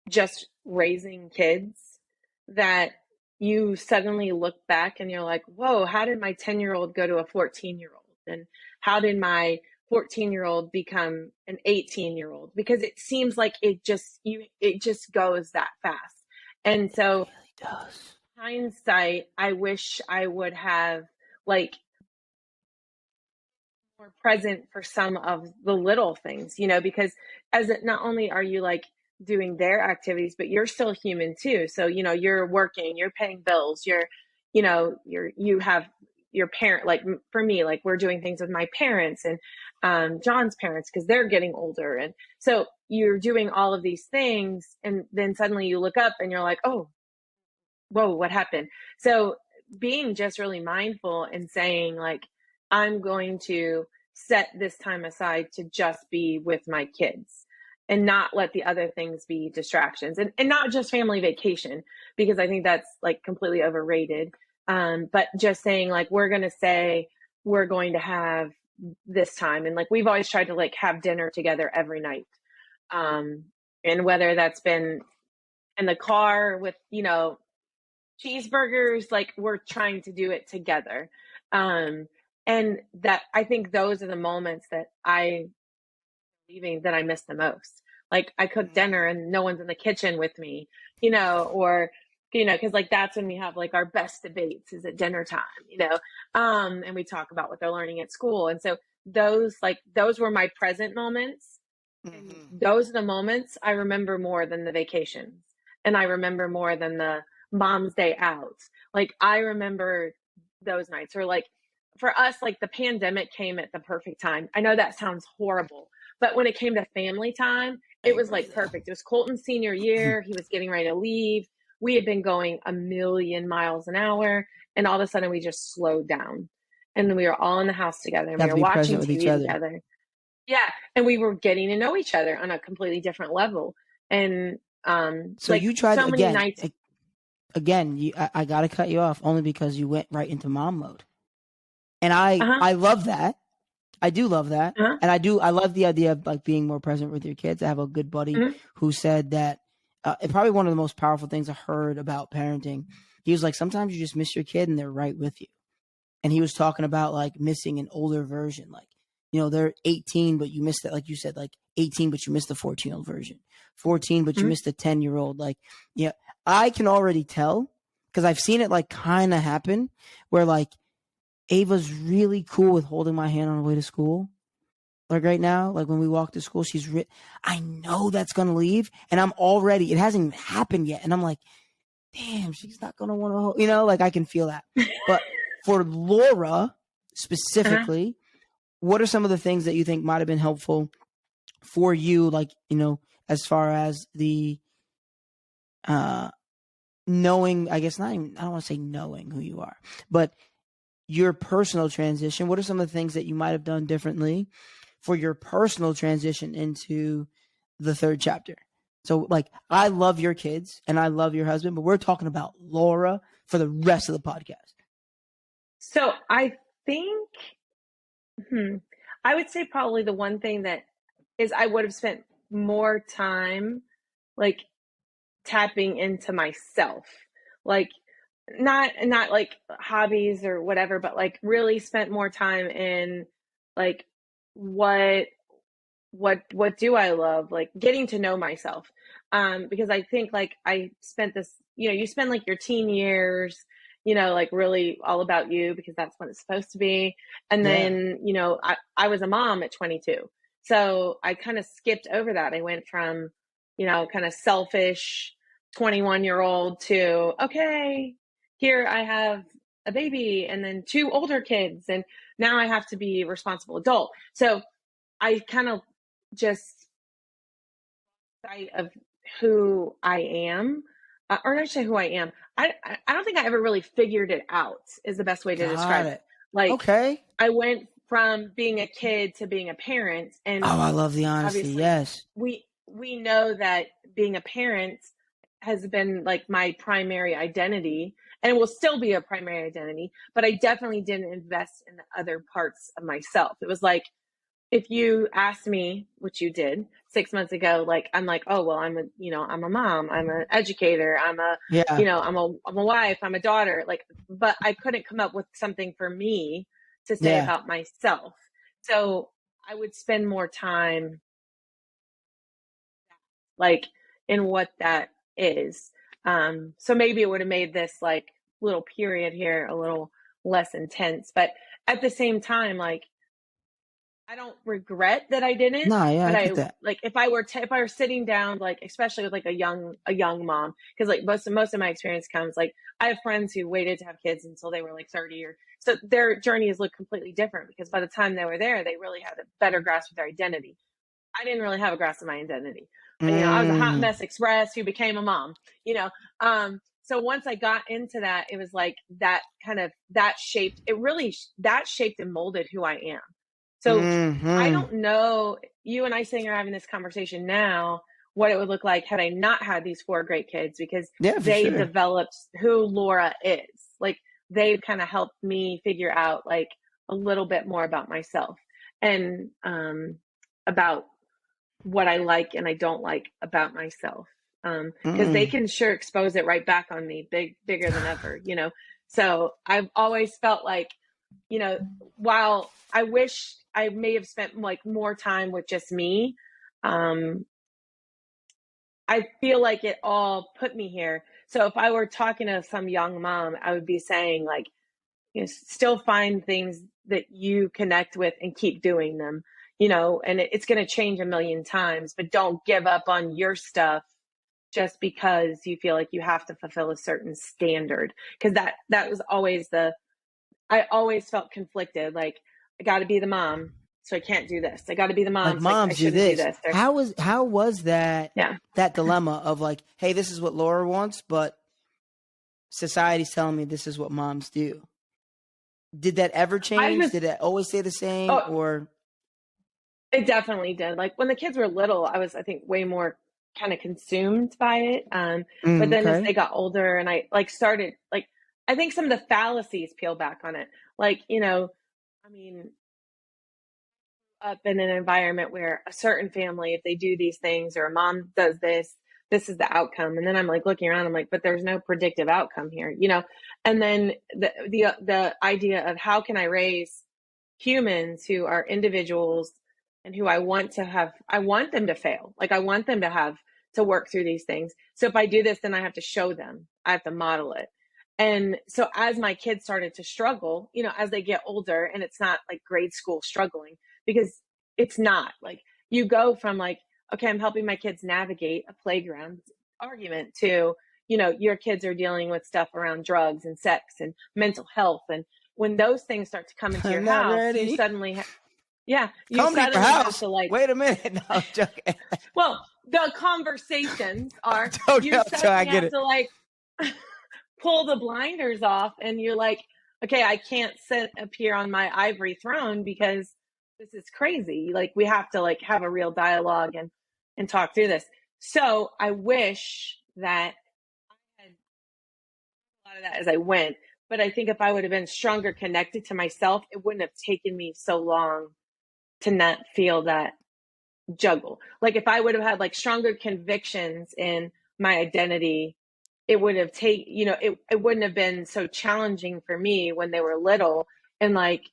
just raising kids that you suddenly look back and you're like, whoa, how did my 10-year-old go to a 14-year-old? And how did my 14-year-old become an 18-year-old? Because it seems like it just goes that fast. And so Really does. hindsight, I wish I would have like more present for some of the little things, because as it, not only are you like doing their activities, but you're still human too. So, you're working, you're paying bills, you have your parent, like for me, like we're doing things with my parents and John's parents, because they're getting older. And so you're doing all of these things. And then suddenly you look up and you're like, oh, whoa, what happened? So being just really mindful and saying like, I'm going to set this time aside to just be with my kids and not let the other things be distractions, and not just family vacation, because I think that's like completely overrated. But just saying like, we're going to say we're going to have this time. And like, we've always tried to like have dinner together every night. Um, and whether that's been in the car with, cheeseburgers, like we're trying to do it together. um and that, I think those are the moments that I leaving that I miss the most. Like I cook dinner and no one's in the kitchen with me, or because like that's when we have like our best debates is at dinner time, and we talk about what they're learning at school. And so those were my present moments. And Mm-hmm. those are the moments I remember more than the vacations. And I remember more than the mom's day out. Like I remember those nights. Or like for us, like the pandemic came at the perfect time. I know that sounds horrible, but when it came to family time, I it was agree like though. perfect. It was Colton's senior year. He was getting ready to leave. We had been going a million miles an hour, and all of a sudden we just slowed down. And we were all in the house together and You we have were to be watching present with each TV other. together. Yeah, and we were getting to know each other on a completely different level. And So like you tried so many again, nights. again. I got to cut you off only because you went right into mom mode, and I Uh-huh. I love that. I do love that, Uh-huh. and I love the idea of like being more present with your kids. I have a good buddy Mhm. who said that it's probably one of the most powerful things I heard about parenting. He was like, sometimes you just miss your kid and they're right with you. And he was talking about like missing an older version, like they're 18, but you missed that, like you said, like 18, but you missed the 14-year-old version, 14, but you Mhm. missed the 10-year-old. Like, yeah, I can already tell because I've seen it like kind of happen where like Ava's really cool with holding my hand on the way to school. Like right now, like when we walk to school, I know that's gonna leave, and I'm already. It hasn't even happened yet, and I'm like, damn, she's not gonna want to hold. Like I can feel that. But for Laura Uh-huh. specifically, what are some of the things that you think might have been helpful for you? Like as far as the uh knowing, I guess not even. I don't want to say knowing who you are, but your personal transition. What are some of the things that you might have done differently for your personal transition into the third chapter? So, like, I love your kids and I love your husband, but we're talking about Laura for the rest of the podcast. So I think hmm, I would say probably the one thing that is I would have spent more time like tapping into myself. Like not like hobbies or whatever, but like really spent more time in like what what do I love? Like getting to know myself. Because I think like I spent this, you spend like your teen years, like really all about you because that's what it's supposed to be. And Yeah. then, I was a mom at 22. So I kind of skipped over that. I went from, kind of selfish 21-year-old to, okay, here I have a baby and then two older kids. And now I have to be a responsible adult. So I kind of just sight of who I am, or not say who I am. I don't think I ever really figured it out. Is the best way to Got describe it. it. Like Okay. I went from being a kid to being a parent, and Oh, I love the honesty. obviously Yes. we know that being a parent has been like my primary identity and it will still be a primary identity, but I definitely didn't invest in the other parts of myself. It was like if you asked me, which you did 6 months ago, like I'm like, oh well, I'm a mom, I'm an educator, Yeah. I'm a wife, I'm a daughter, like, but I couldn't come up with something for me to say Yeah. about myself. So I would spend more time like in what that is. So maybe it would have made this like little period here a little less intense. But at the same time, like, I don't regret that I didn't, No, yeah, but I I get that. like if I were sitting down, like especially with like a young mom, because like most of my experience comes like I have friends who waited to have kids until they were like 30 or so their journeys look completely different because by the time they were there, they really had a better grasp of their identity. I didn't really have a grasp of my identity. You know, I was a hot Mm, mess express who became a mom, you know. So once I got into that, it was like that kind of that shaped it really that shaped and molded who I am. So I hmm. don't know, you and I sitting here having this conversation now, what it would look like had I not had these four great kids because Yeah, for they sure. developed who Laura is. Like they kind of helped me figure out like a little bit more about myself and about what I like and I don't like about myself. Because they Mm. can sure expose it right back on me, bigger than ever, you know. So I've always felt like, you know, while I wish I may have spent like more time with just me, um, I feel like it all put me here. So if I were talking to some young mom, I would be saying like, you know, still find things that you connect with and keep doing them, you know, and it's going to change a million times, but don't give up on your stuff just because you feel like you have to fulfill a certain standard. Cause that was always I always felt conflicted. Like I got to be the mom. So I can't do this. I got to be the Like mom. So I moms do shouldn't do this. this. Or, How was that yeah. that dilemma of like, hey, this is what Laura wants, but society's telling me this is what moms do. Did that ever I change? was, Did it always stay the same? oh, Or it definitely did. Like when the kids were little, I was, I think, way more kind of consumed by it. But then as okay. they got older and I like started, like, I think some of the fallacies peel back on it. Like, you know, I mean, up in an environment where a certain family, if they do these things or a mom does this, this is the outcome. And then I'm like looking around, I'm like, but there's no predictive outcome here, you know? And then the idea of how can I raise humans who are individuals and who I want to have, I want them to fail. Like I want them to have to work through these things. So if I do this, then I have to show them, I have to model it. And so as my kids started to struggle, you know, as they get older, and it's not like grade school struggling because it's not like you go from like, okay, I'm helping my kids navigate a playground argument to, you know, your kids are dealing with stuff around drugs and sex and mental health. And when those things start to come into your I'm not house, you ready. suddenly, yeah, you Come to your suddenly have house. to like, Wait a minute. No, I'm joking. well, the conversations are, Oh, you no, so I suddenly get have it. to like pull the blinders off and you're like, okay, I can't sit up here on my ivory throne because this is crazy. Like we have to like have a real dialogue and talk through this. So I wish that I had a lot of that as I went. But I think if I would have been stronger connected to myself, it wouldn't have taken me so long to not feel that juggle. Like if I would have had like stronger convictions in my identity, it would have you know, it wouldn't have been so challenging for me when they were little. And like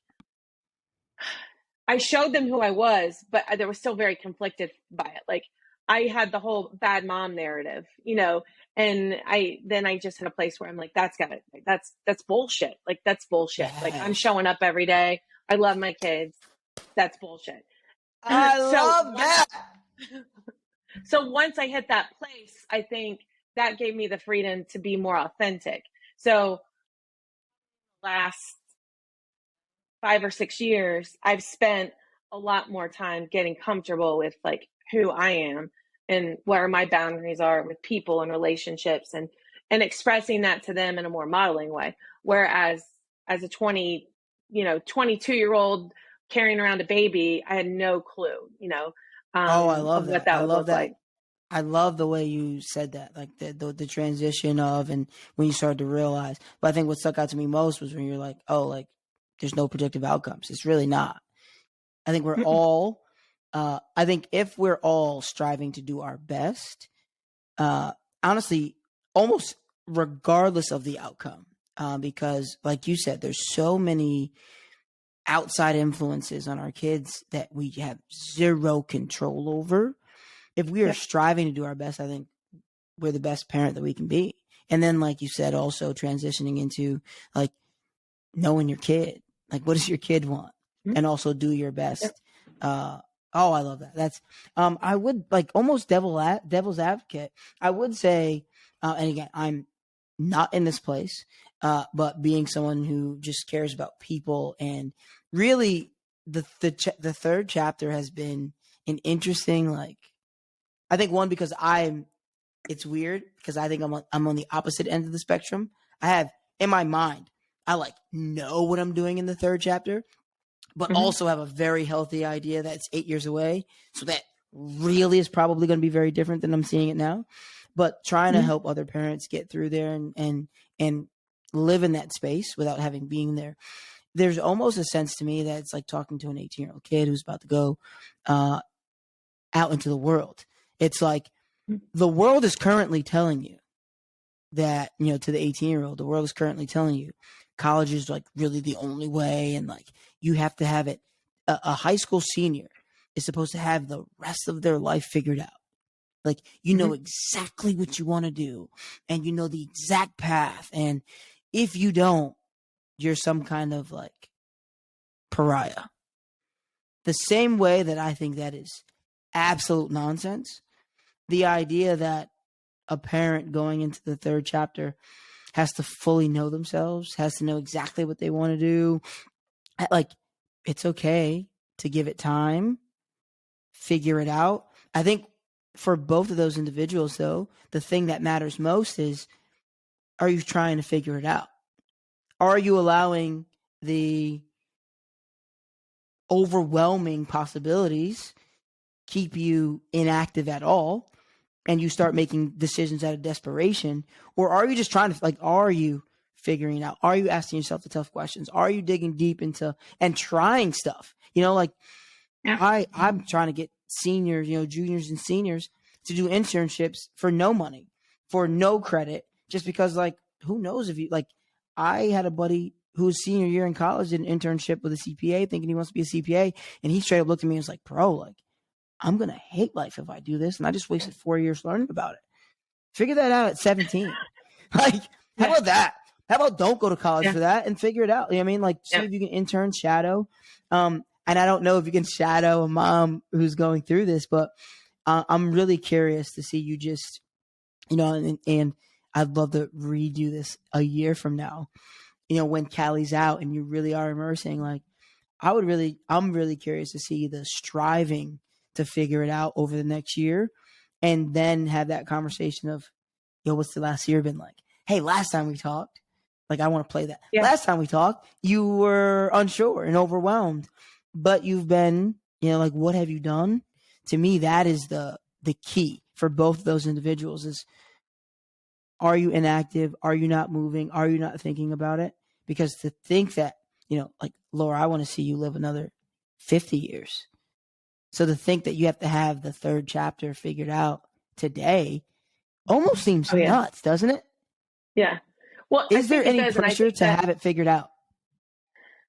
I showed them who I was, but they were still very conflicted by it. Like I had the whole bad mom narrative, you know, and I just had a place where I'm like, that's bullshit. Like that's bullshit. Like I'm Yes. showing up every day. I love my kids. That's bullshit. I so love once that. so once I hit that place, I think that gave me the freedom to be more authentic. So last 5 or 6 years, I've spent a lot more time getting comfortable with like who I am and where my boundaries are with people and relationships and expressing that to them in a more modeling way. Whereas as a 22-year-old carrying around a baby, I had no clue, you know, Oh, I of love what that. that I would love look that. like. I love the way you said that, like the transition of and when you started to realize. But I think what stuck out to me most was when you're like, oh, like there's no predictive outcomes. It's really not. I think we're all. I think if we're all striving to do our best, uh, honestly, almost regardless of the outcome, because like you said, there's so many outside influences on our kids that we have zero control over. If we are Yep. striving to do our best, I think we're the best parent that we can be. And then, like you said, also transitioning into like knowing your kid. Like, what does your kid want? Mhm. And also do your Yep. best. Oh, I love that. That's I would like almost devil's advocate. I would say, and again, I'm not in this place, but being someone who just cares about people and really the third chapter has been an interesting like I think one because it's weird because I think I'm on the opposite end of the spectrum. I have in my mind I like know what I'm doing in the third chapter, but Mhm. also have a very healthy idea that it's 8 years away. So that really is probably going to be very different than I'm seeing it now. But trying to Mhm. help other parents get through there and live in that space without having been there. There's almost a sense to me that it's like talking to an 18-year-old kid who's about to go uh, out into the world. It's like Mhm. the world is currently telling you that, to the 18-year-old, the world is currently telling you college is like really the only way. And like, you have to have it. A high school senior is supposed to have the rest of their life figured out. Like, you know Mhm. exactly what you want to do and you know the exact path. And if you don't, you're some kind of like pariah. The same way that I think that is absolute nonsense. The idea that a parent going into the third chapter has to fully know themselves, has to know exactly what they want to do. Like, it's okay to give it time, figure it out. I think for both of those individuals, though, the thing that matters most is, are you trying to figure it out? Are you allowing the overwhelming possibilities keep you inactive at all? And you start making decisions out of desperation? Or are you just trying to, like, are you figuring out? Are you asking yourself the tough questions? Are you digging deep into and trying stuff? Like Yeah. I'm trying to get seniors, juniors and seniors to do internships for no money, for no credit, just because like who knows if you like I had a buddy whose senior year in college did an internship with a CPA thinking he wants to be a CPA, and he straight up looked at me and was like, bro, like I'm gonna hate life if I do this. And I just wasted 4 years learning about it. Figure that out at 17. Like, how Yeah. about that? How about don't go to college Yeah. for that and figure it out? You know what I mean? Like, see Yeah. if you can intern, shadow. And I don't know if you can shadow a mom who's going through this, but I'm really curious to see you just, and I'd love to redo this a year from now, when Callie's out and you really are immersing. Like, I'm really curious to see the striving to figure it out over the next year and then have that conversation of, what's the last year been like? Hey, last time we talked, like I want to play that. Yeah. Last time we talked, you were unsure and overwhelmed, but you've been, like what have you done? To me, that is the key for both of those individuals is, are you inactive? Are you not moving? Are you not thinking about it? Because to think that, like Laura, I want to see you live another 50 years. So to think that you have to have the third chapter figured out today almost seems Oh yeah. nuts, doesn't it? Yeah. Well, I Is there think it any does, and I pressure think to that have it figured out?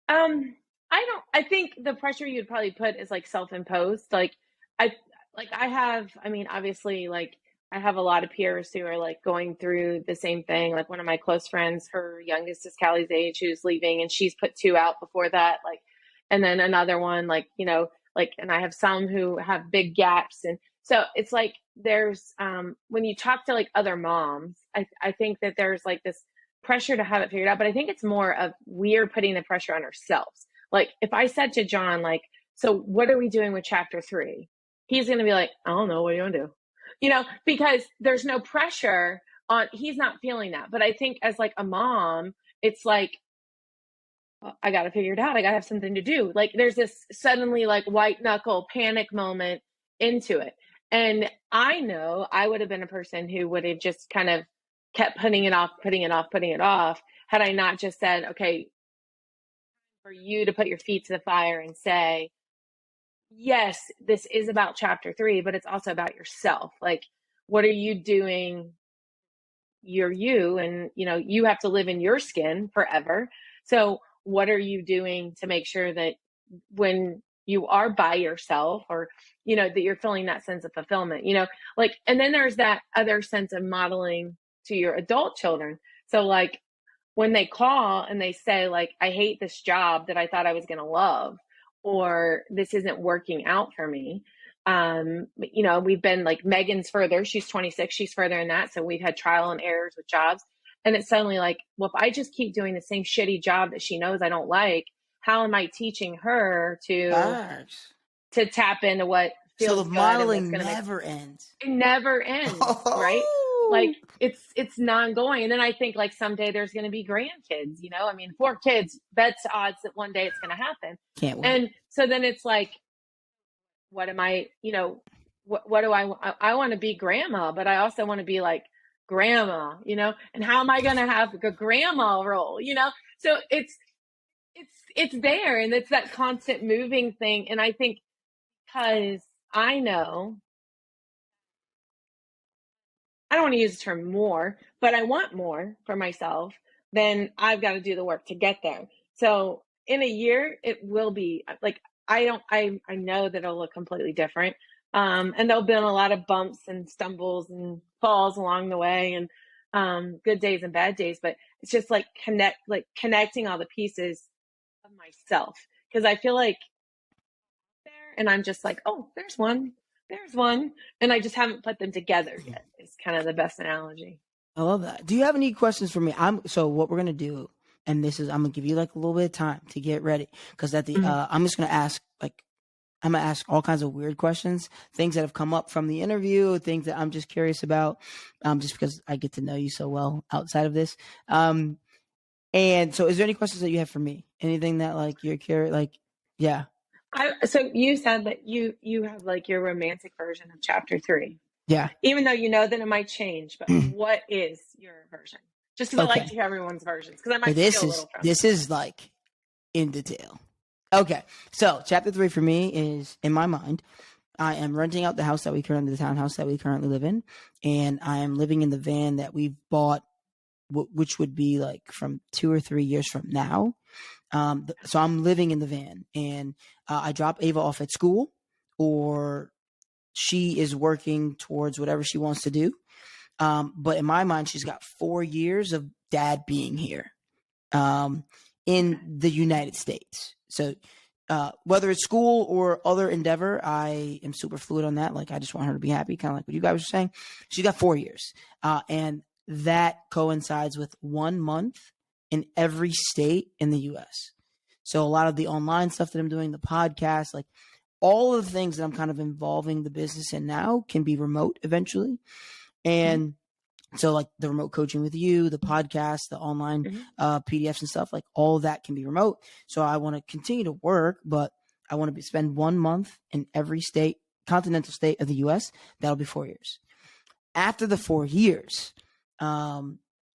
I don't. I think the pressure you'd probably put is like self-imposed. I, I have. I mean, obviously, like I have a lot of peers who are like going through the same thing. Like one of my close friends, her youngest is Callie's age, who's leaving, and she's put two out before that. Like, and then another one, and I have some who have big gaps, and so it's like there's when you talk to like other moms, I think that there's like this pressure to have it figured out, but I think it's more of we're putting the pressure on ourselves. Like if I said to John, like, so what are we doing with chapter 3? He's going to be like, I don't know. What are you going to do? Because there's no pressure on, he's not feeling that. But I think as like a mom, it's like, well, I got to figure it out. I got to have something to do. Like there's this suddenly like white knuckle panic moment into it. And I know I would have been a person who would have just kind of kept putting it off, putting it off, putting it off, had I not just said, okay, for you to put your feet to the fire and say, yes, this is about chapter 3, but it's also about yourself. Like, what are you doing? You're you, and you have to live in your skin forever. So, what are you doing to make sure that when you are by yourself, or that you're feeling that sense of fulfillment? And then there's that other sense of modeling to your adult children. So like when they call and they say like, I hate this job that I thought I was going to love, or this isn't working out for me. You know, we've been like Megan's further, she's 26, she's further in that. So we've had trial and errors with jobs. And it's suddenly like, well, if I just keep doing the same shitty job that she knows I don't like, how am I teaching her Facts. to tap into what So feels the good and what's modeling going to make never ends. it never ends, right? Like it's non-going. And then I think like someday there's going to be grandkids, you know, I mean, 4 kids, that's odds that one day it's going to happen. Can't wait. And so then it's like, what am I, you know, what do I want to be grandma, but I also want to be like grandma, you know, and how am I going to have a grandma role, you know? So it's there, and it's that constant moving thing. And I think because I know, I don't want to use the term more, but I want more for myself, then I've got to do the work to get there. So in a year, it will be like, I know that it'll look completely different. And there'll be a lot of bumps and stumbles and falls along the way, and good days and bad days, but it's just like connecting all the pieces of myself. Cause I feel like there and I'm just like, oh, there's one. And I just haven't put them together yet. It's kind of the best analogy. I love that. Do you have any questions for me? So what we're gonna do, and this is I'm gonna give you like a little bit of time to get ready, because at the I'm just gonna ask all kinds of weird questions, things that have come up from the interview, things that I'm just curious about, just because I get to know you so well outside of this. And so, is there any questions that you have for me? Anything that like you're curious, like, yeah. So you said that you have like your romantic version of chapter 3. Yeah. Even though you know that it might change, but what is your version? Just because I like to hear everyone's versions, because I might steal a little from this is like in detail. Okay, so chapter 3 for me is, in my mind, I am renting out the townhouse that we currently live in, and I am living in the van that we've bought, which would be like from 2 or 3 years from now. So I'm living in the van, and I drop Ava off at school, or she is working towards whatever she wants to do. But in my mind, she's got 4 years of dad being here in the United States. So whether it's school or other endeavor, I am super fluid on that. Like, I just want her to be happy, kind of like what you guys were saying. She's got 4 years. And that coincides with 1 month in every state in the US. So a lot of the online stuff that I'm doing, the podcast, like all of the things that I'm kind of involving the business in now can be remote eventually. And so like the remote coaching with you, the podcast, the online PDFs and stuff, like all of that can be remote. So I want to continue to work, but I want to spend 1 month in every state, continental state of the US. That'll be 4 years. After the 4 years,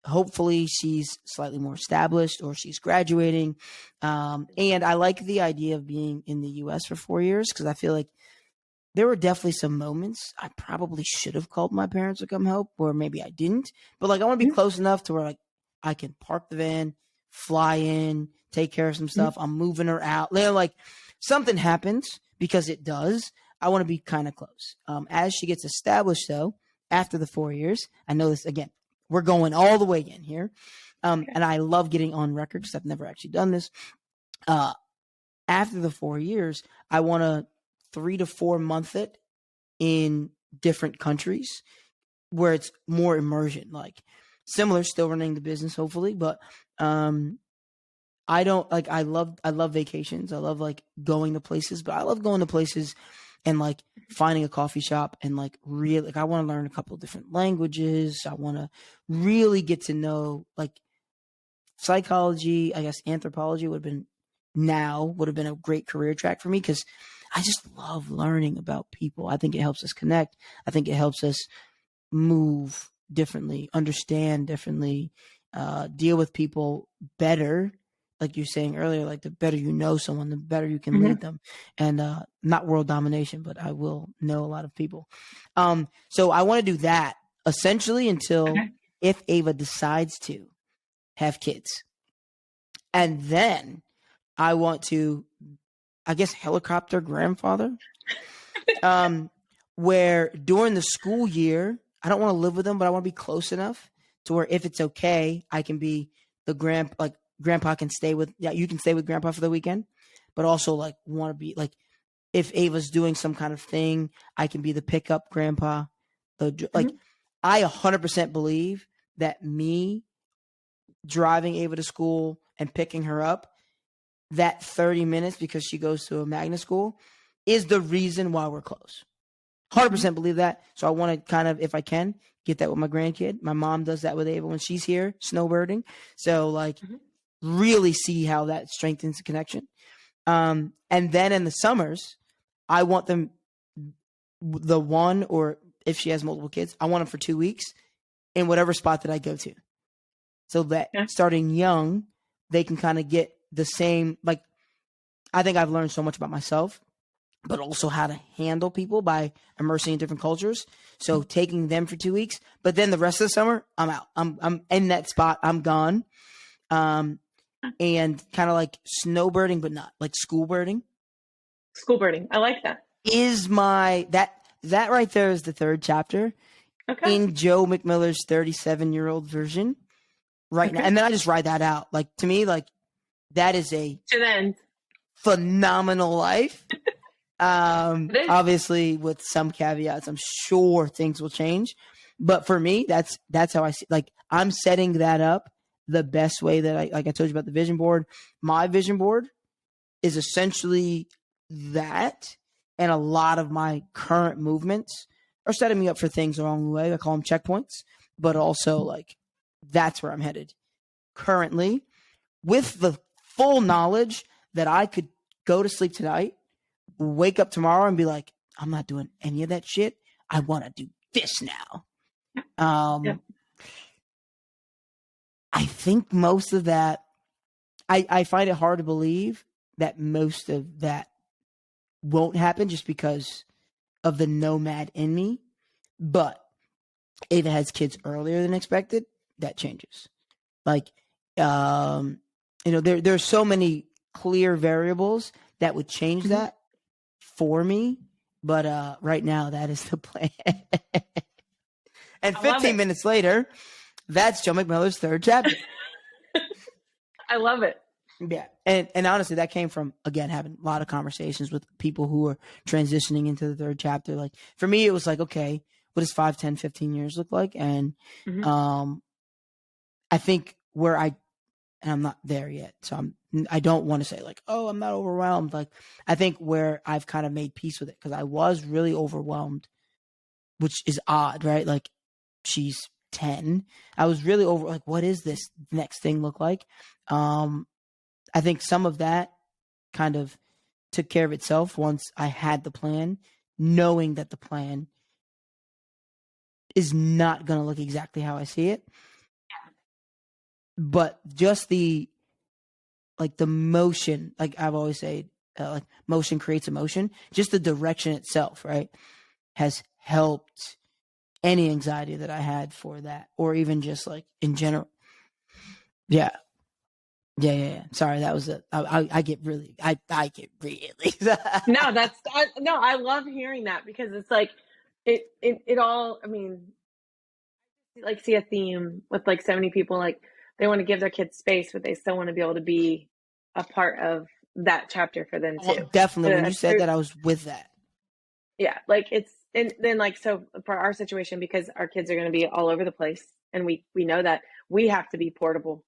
hopefully she's slightly more established, or she's graduating. And I like the idea of being in the US for 4 years, because I feel like there were definitely some moments I probably should have called my parents to come help, or maybe I didn't. But like, I want to be close enough to where like I can park the van, fly in, take care of some stuff. I'm moving her out. Like something happens, because it does. I want to be kind of close. As she gets established, though, after the 4 years, I know this again. We're going all the way in here, and I love getting on record because I've never actually done this. After the 4 years, I want to 3 to 4 month it in different countries where it's more immersion, like similar, still running the business, hopefully. But I don't like, I love vacations. I love like going to places, but I love going to places and like finding a coffee shop and like really, like I want to learn a couple of different languages. I want to really get to know like psychology, I guess anthropology would have been a great career track for me, because I just love learning about people. I think it helps us connect. I think it helps us move differently, understand differently, deal with people better. Like you're saying earlier, like the better you know someone, the better you can lead them. And not world domination, but I will know a lot of people. So I want to do that essentially until if Ava decides to have kids. And then I want to, I guess, helicopter grandfather, where during the school year, I don't want to live with them, but I want to be close enough to where if it's okay, I can be the grandpa can stay with, you can stay with grandpa for the weekend, but also like want to be like, if Ava's doing some kind of thing, I can be the pickup grandpa. Like, I 100% believe that me driving Ava to school and picking her up, that 30 minutes because she goes to a magnet school, is the reason why we're close. 100% believe that. So I want to kind of, if I can, get that with my grandkid. My mom does that with Ava when she's here, snowbirding. So like, really see how that strengthens the connection. And then in the summers, I want them, the one, or if she has multiple kids, I want them for 2 weeks in whatever spot that I go to. So that starting young, they can kind of get the same, like, I think I've learned so much about myself, but also how to handle people by immersing in different cultures. So taking them for 2 weeks, but then the rest of the summer, I'm out. I'm in that spot. I'm gone. And kind of like snowbirding, but not like school birding. School birding. I like that. Is that right there is the third chapter in Joe McMiller's 37-year-old version right now. And then I just ride that out. Like, to me, like, that is a phenomenal life. Obviously with some caveats, I'm sure things will change, but for me, that's how I see, like, I'm setting that up the best way that like I told you about the vision board. My vision board is essentially that. And a lot of my current movements are setting me up for things along the way. I call them checkpoints, but also like, that's where I'm headed currently, with the full knowledge that I could go to sleep tonight, wake up tomorrow and be like, I'm not doing any of that shit. I want to do this now. I think most of that, I find it hard to believe that most of that won't happen just because of the nomad in me. But if it has kids earlier than expected, that changes. Like, there's so many clear variables that would change that for me. But right now, that is the plan. And 15 minutes later, that's Joe McMiller's third chapter. I love it. Yeah. And honestly, that came from, again, having a lot of conversations with people who are transitioning into the third chapter. Like, for me, it was like, okay, what does 5, 10, 15 years look like? And I think and I'm not there yet. So I don't want to say like, oh, I'm not overwhelmed. Like, I think where I've kind of made peace with it, because I was really overwhelmed, which is odd, right? Like, she's 10. I was really like, what is this next thing look like? I think some of that kind of took care of itself once I had the plan, knowing that the plan is not going to look exactly how I see it. But just the motion, like I've always said, like, motion creates emotion. Just the direction itself, right, has helped any anxiety that I had for that, or even just like in general. Yeah. Sorry, that was I get really. No, I love hearing that, because it's like it all. I mean, like, see a theme with like so many people, like, they want to give their kids space, but they still want to be able to be a part of that chapter for them too. Well, definitely. When you said that, I was with that. Yeah, like, it's, and then like, so for our situation, because our kids are going to be all over the place, and we know that we have to be portable.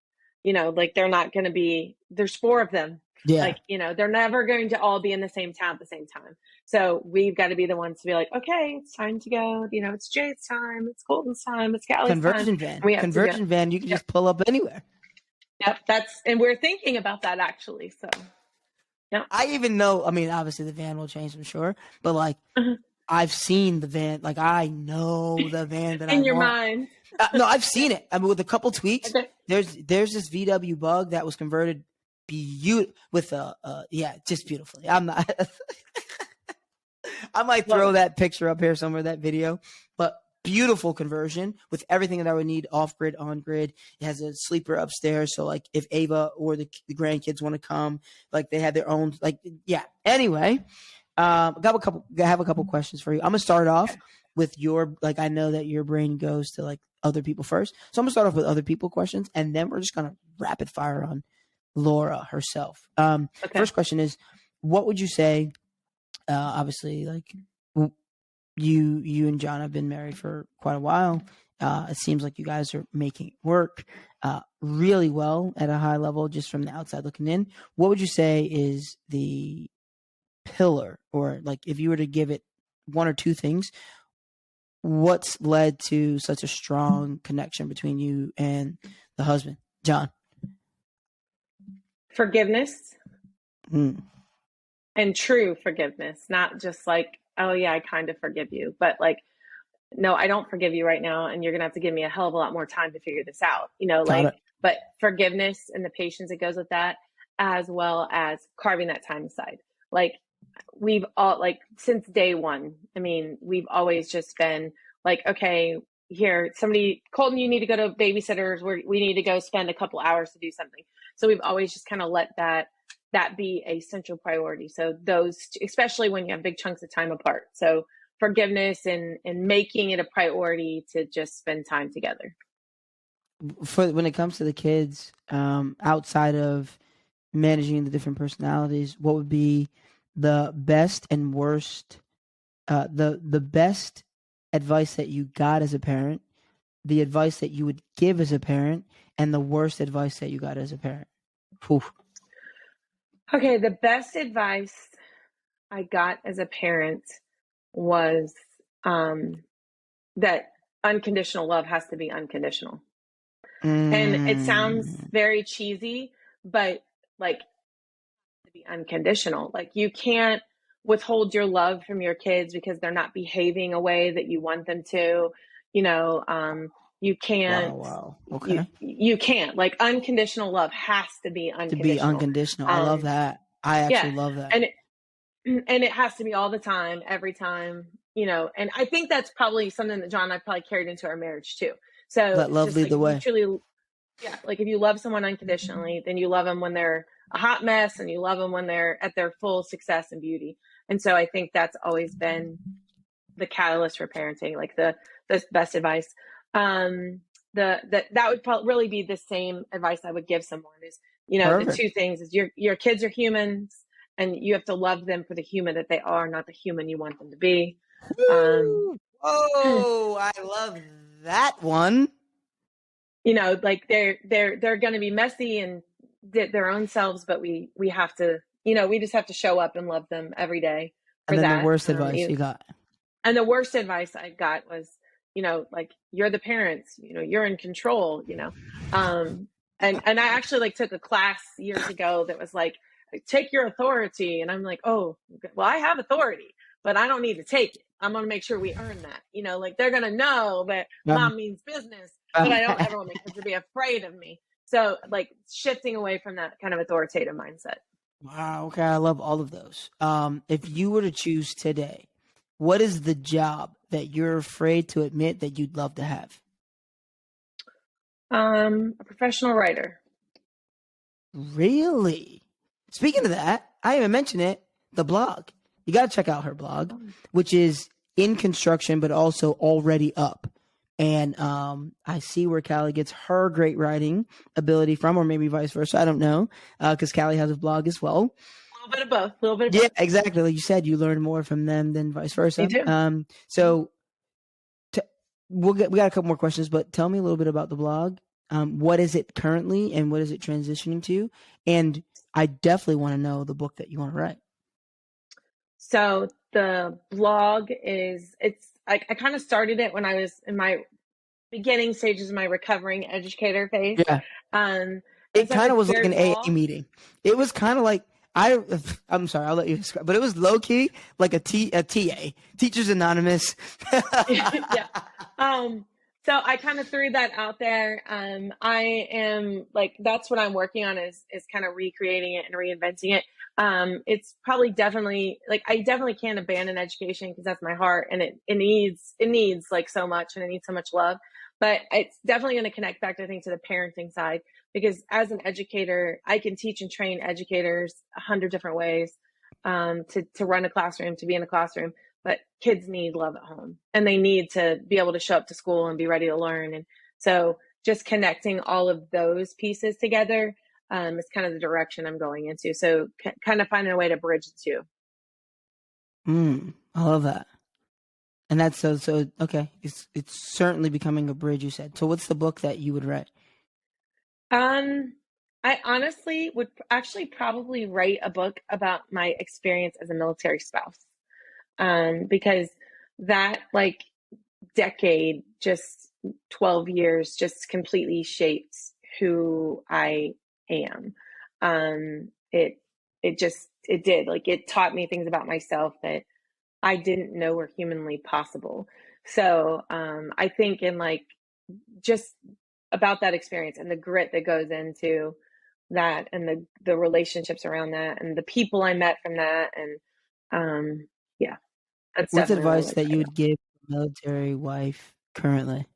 Like, they're not going to be. There's 4 of them. Yeah. Like, they're never going to all be in the same town at the same time. So we've got to be the ones to be like, okay, it's time to go. It's Jay's time. It's Colton's time. It's Callie's Conversion time. van. You can just pull up anywhere. Yep. And we're thinking about that, actually. So, yeah. I even know, I mean, obviously the van will change, I'm sure, but like, I've seen the van. Like, I know the van that in your mind. No, I've seen it. I mean, with a couple tweaks, there's this VW Bug that was converted with just beautifully. I'm not. I might throw that picture up here somewhere, that video, but beautiful conversion with everything that I would need, off grid, on grid. It has a sleeper upstairs, so like if Ava or the grandkids want to come, like they have their own. Like, yeah. Anyway, I have a couple questions for you. I'm gonna start off with your, like, I know that your brain goes to like other people first. So I'm gonna start off with other people questions, and then we're just gonna rapid fire on Laura herself. Okay. First question is, what would you say? Obviously, like you and John have been married for quite a while. It seems like you guys are making it work really well at a high level, just from the outside looking in. What would you say is the pillar, or like if you were to give it one or two things, what's led to such a strong connection between you and the husband, John? Forgiveness, Mm. and true forgiveness, not just like, oh yeah, I kind of forgive you, but like, no, I don't forgive you right now, and you're gonna have to give me a hell of a lot more time to figure this out. Got it. But forgiveness and the patience that goes with that, as well as carving that time aside. Like we've all, like, since day one, I mean, we've always just been like, okay, here, somebody, Colton, you need to go to babysitters, we need to go spend a couple hours to do something. So we've always just kind of let that be a central priority. So those, especially when you have big chunks of time apart. So forgiveness and making it a priority to just spend time together. For when it comes to the kids, outside of managing the different personalities, what would be the best and worst, the best advice that you got as a parent, the advice that you would give as a parent, and the worst advice that you got as a parent? Whew. Okay, the best advice I got as a parent was that unconditional love has to be unconditional. And it sounds Mm. very cheesy, but like, to be unconditional. Like you can't withhold your love from your kids because they're not behaving a way that you want them to. You know, you Wow, can't. wow. You Okay. you can't. Like unconditional love has to be To be unconditional. unconditional. I love Um, that. I yeah, actually love that. and and it has to be all the time, every time. And I think that's probably something that John and I probably carried into our marriage too. So Let it's love just lead like the if you way. truly, yeah, like if you love someone unconditionally, then you love them when they're a hot mess, and you love them when they're at their full success and beauty. And so I think that's always been the catalyst for parenting, like the best advice. Um, that would probably really be the same advice I would give someone is, the Perfect. two things is your kids are humans, and you have to love them for the human that they are, not the human you want them to be. Um, Woo! Oh, I love that one. like they're going to be messy and their own selves, but we have to, we just have to show up and love them every day And for then the that. worst advice you got. And the worst advice I got was, like, you're the parents, you're in control, and I actually like took a class years ago that was like, take your authority. And I'm like, oh, well, I have authority, but I don't need to take it. I'm going to make sure we earn that, like they're going to know that Um, mom means business, but I don't ever want my kids to be afraid of me. So like shifting away from that kind of authoritative mindset. wow. Okay, I love all of those. If you were to choose today, what is the job that you're afraid to admit that you'd love to have? A professional writer. Really? Speaking of that, I didn't even mention it. The blog. You got to check out her blog, which is in construction, but also already up. And I see where Callie gets her great writing ability from, or maybe vice versa. I don't know, because Callie has a blog as well. A little bit of both. A little bit of Yeah, both. exactly. Like you said, you learn more from them than vice versa. You do. So t- we got a couple more questions, but tell me a little bit about the blog. What is it currently, and what is it transitioning to? And I definitely want to know the book that you want to write. So the blog I kind of started it when I was in my beginning stages of my recovering educator phase. Yeah, Um, and it so kind of it's was like very an raw. AA meeting. It was kind of like I. I'm sorry, I'll let you describe, but it was low key like a TA, Teachers Anonymous. Yeah. Um, so I kind of threw that out there. I am like, that's what I'm working on is kind of recreating it and reinventing it. It's probably definitely like, I definitely can't abandon education because that's my heart, and it needs like so much, and it needs so much love, but it's definitely going to connect back, I think, to the parenting side, because as an educator, I can teach and train educators 100 different ways, to run a classroom, to be in a classroom. but kids need love at home, and they need to be able to show up to school and be ready to learn. And so just connecting all of those pieces together is kind of the direction I'm going into. So kind of finding a way to bridge the two. I love that. And that's so okay. It's certainly becoming a bridge, you said. So what's the book that you would write? I honestly would actually probably write a book about my experience as a military spouse. Because that like decade, just 12 years, just completely shapes who I am. It did, like, it taught me things about myself that I didn't know were humanly possible. So I think in like just about that experience and the grit that goes into that, and the relationships around that, and the people I met from that, and yeah, that's What's definitely what I advice like that you right would give a military wife currently?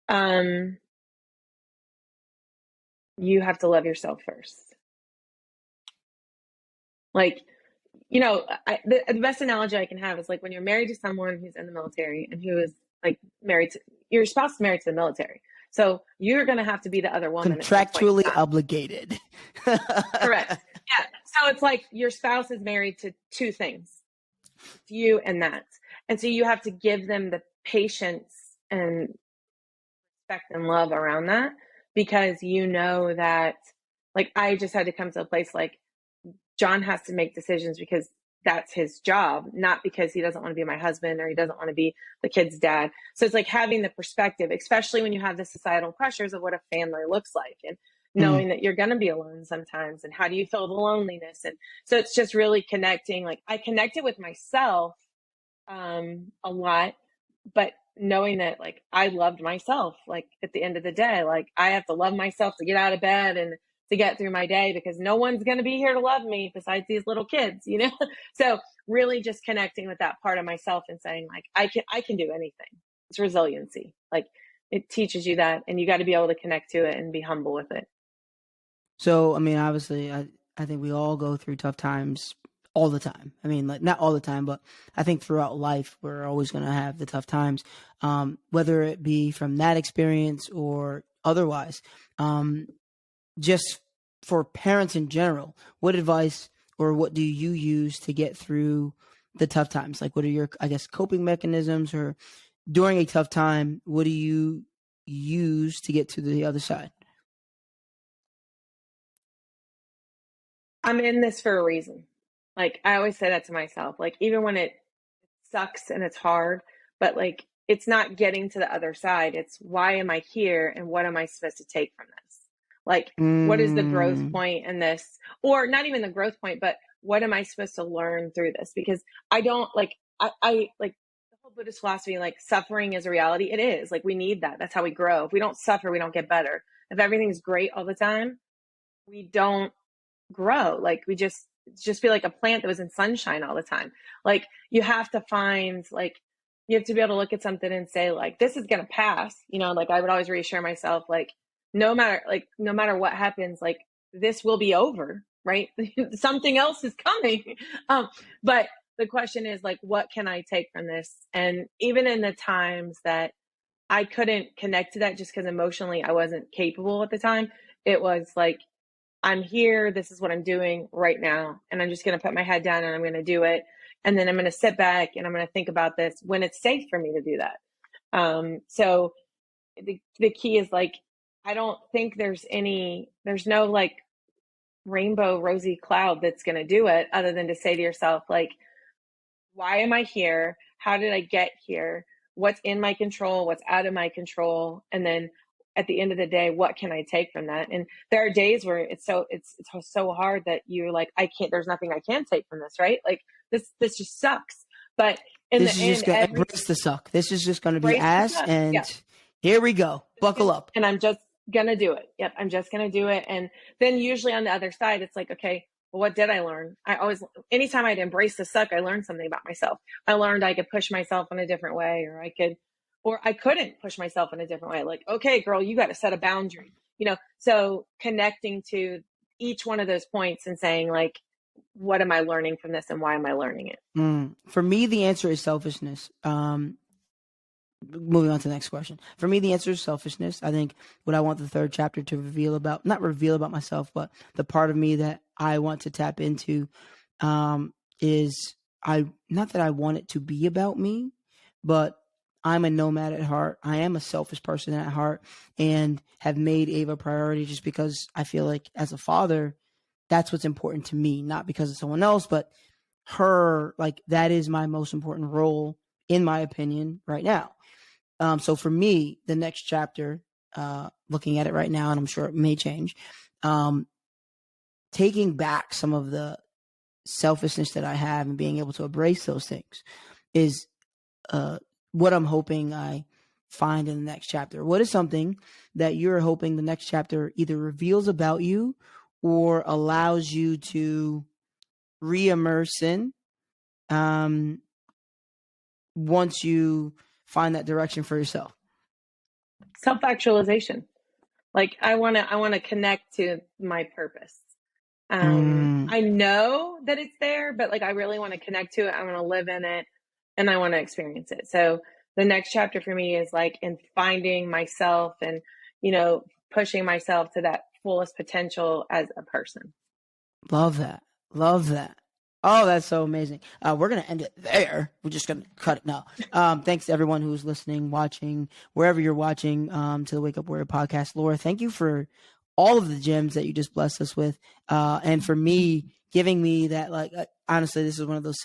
now. You have to love yourself first. Like, the best analogy I can have is like when you're married to someone who's in the military and who is like married to your spouse is married to the military. So you're going to have to be the other woman at some point in Contractually time. obligated. Correct. Yeah. So it's like your spouse is married to two things, you and that. And so you have to give them the patience and respect and love around that, because you know that, like, I just had to come to a place like John has to make decisions because that's his job, not because he doesn't want to be my husband or he doesn't want to be the kid's dad. So it's like having the perspective, especially when you have the societal pressures of what a family looks like, and Mm. knowing that you're going to be alone sometimes, and how do you feel the loneliness. And so it's just really connecting. Like, I connected with myself a lot, but knowing that like I loved myself, like at the end of the day, like I have to love myself to get out of bed and to get through my day, because no one's going to be here to love me besides these little kids, you know? So really just connecting with that part of myself and saying like, I can do anything. It's resiliency. Like, it teaches you that, and you got to be able to connect to it and be humble with it. So, I mean, obviously, I think we all go through tough times all the time. I mean, like not all the time, but I think throughout life we're always going to have the tough times, whether it be from that experience or otherwise. Um, just for parents in general, what advice or what do you use to get through the tough times? Like, what are your, I guess, coping mechanisms, or during a tough time, what do you use to get to the other side? I'm in this for a reason. Like, I always say that to myself, like, even when it sucks and it's hard, but like, it's not getting to the other side. It's why am I here and what am I supposed to take from this? Like, what is the growth Mm, point in this? Or not even the growth point, but what am I supposed to learn through this? Because I don't like, I like the whole Buddhist philosophy, like suffering is a reality. It is like, we need that. That's how we grow. If we don't suffer, we don't get better. If everything's great all the time, we don't grow. Like, we just be like a plant that was in sunshine all the time. Like, you have to find, like, you have to be able to look at something and say like, this is going to pass, like I would always reassure myself, like, no matter what happens, like, this will be over, right? Something else is coming. But the question is like, what can I take from this? And even in the times that I couldn't connect to that just because emotionally I wasn't capable at the time, it was like, I'm here. This is what I'm doing right now. And I'm just going to put my head down and I'm going to do it. And then I'm going to sit back and I'm going to think about this when it's safe for me to do that. So the key is like, I don't think there's no like rainbow rosy cloud that's going to do it, other than to say to yourself, like, why am I here? How did I get here? What's in my control? What's out of my control? And then at the end of the day, what can I take from that? And there are days where it's so hard that you're like, I can't, there's nothing I can take from this, right? Like, this just sucks. But in this the is just end, going to embrace the suck. This is just going to be brace the ass, suck. and Yeah. here we go. Buckle up. And I'm just gonna do it. Yep, I'm just gonna do it. And then usually on the other side, it's like, okay, well, what did I learn? Anytime I'd embrace the suck, I learned something about myself. I learned I could push myself in a different way, or I couldn't push myself in a different way. Like, okay, girl, you got to set a boundary. So connecting to each one of those points and saying like, what am I learning from this and why am I learning it? For me, the answer is selfishness. Moving on to the next question. For me, the answer is selfishness. I think what I want the third chapter to not reveal about myself, but the part of me that I want to tap into, is not that I want it to be about me, but I'm a nomad at heart. I am a selfish person at heart and have made Ava a priority just because I feel like as a father, that's what's important to me, not because of someone else, but her, like that is my most important role in my opinion right now. So for me, the next chapter, looking at it right now, and I'm sure it may change, taking back some of the selfishness that I have and being able to embrace those things is what I'm hoping I find in the next chapter. What is something that you're hoping the next chapter either reveals about you or allows you to re-immerse in once you find that direction for yourself? Self-actualization. Like I want to connect to my purpose. I know that it's there, but like I really want to connect to it. I want to live in it and I want to experience it. So the next chapter for me is like in finding myself and, pushing myself to that fullest potential as a person. Love that. Love that. Oh, that's so amazing. We're going to end it there. We're just going to cut it now. Thanks to everyone who's listening, watching, wherever you're watching, to the Wake Up Warrior podcast. Laura, thank you for all of the gems that you just blessed us with. And for me, giving me that, like, honestly, this is one of those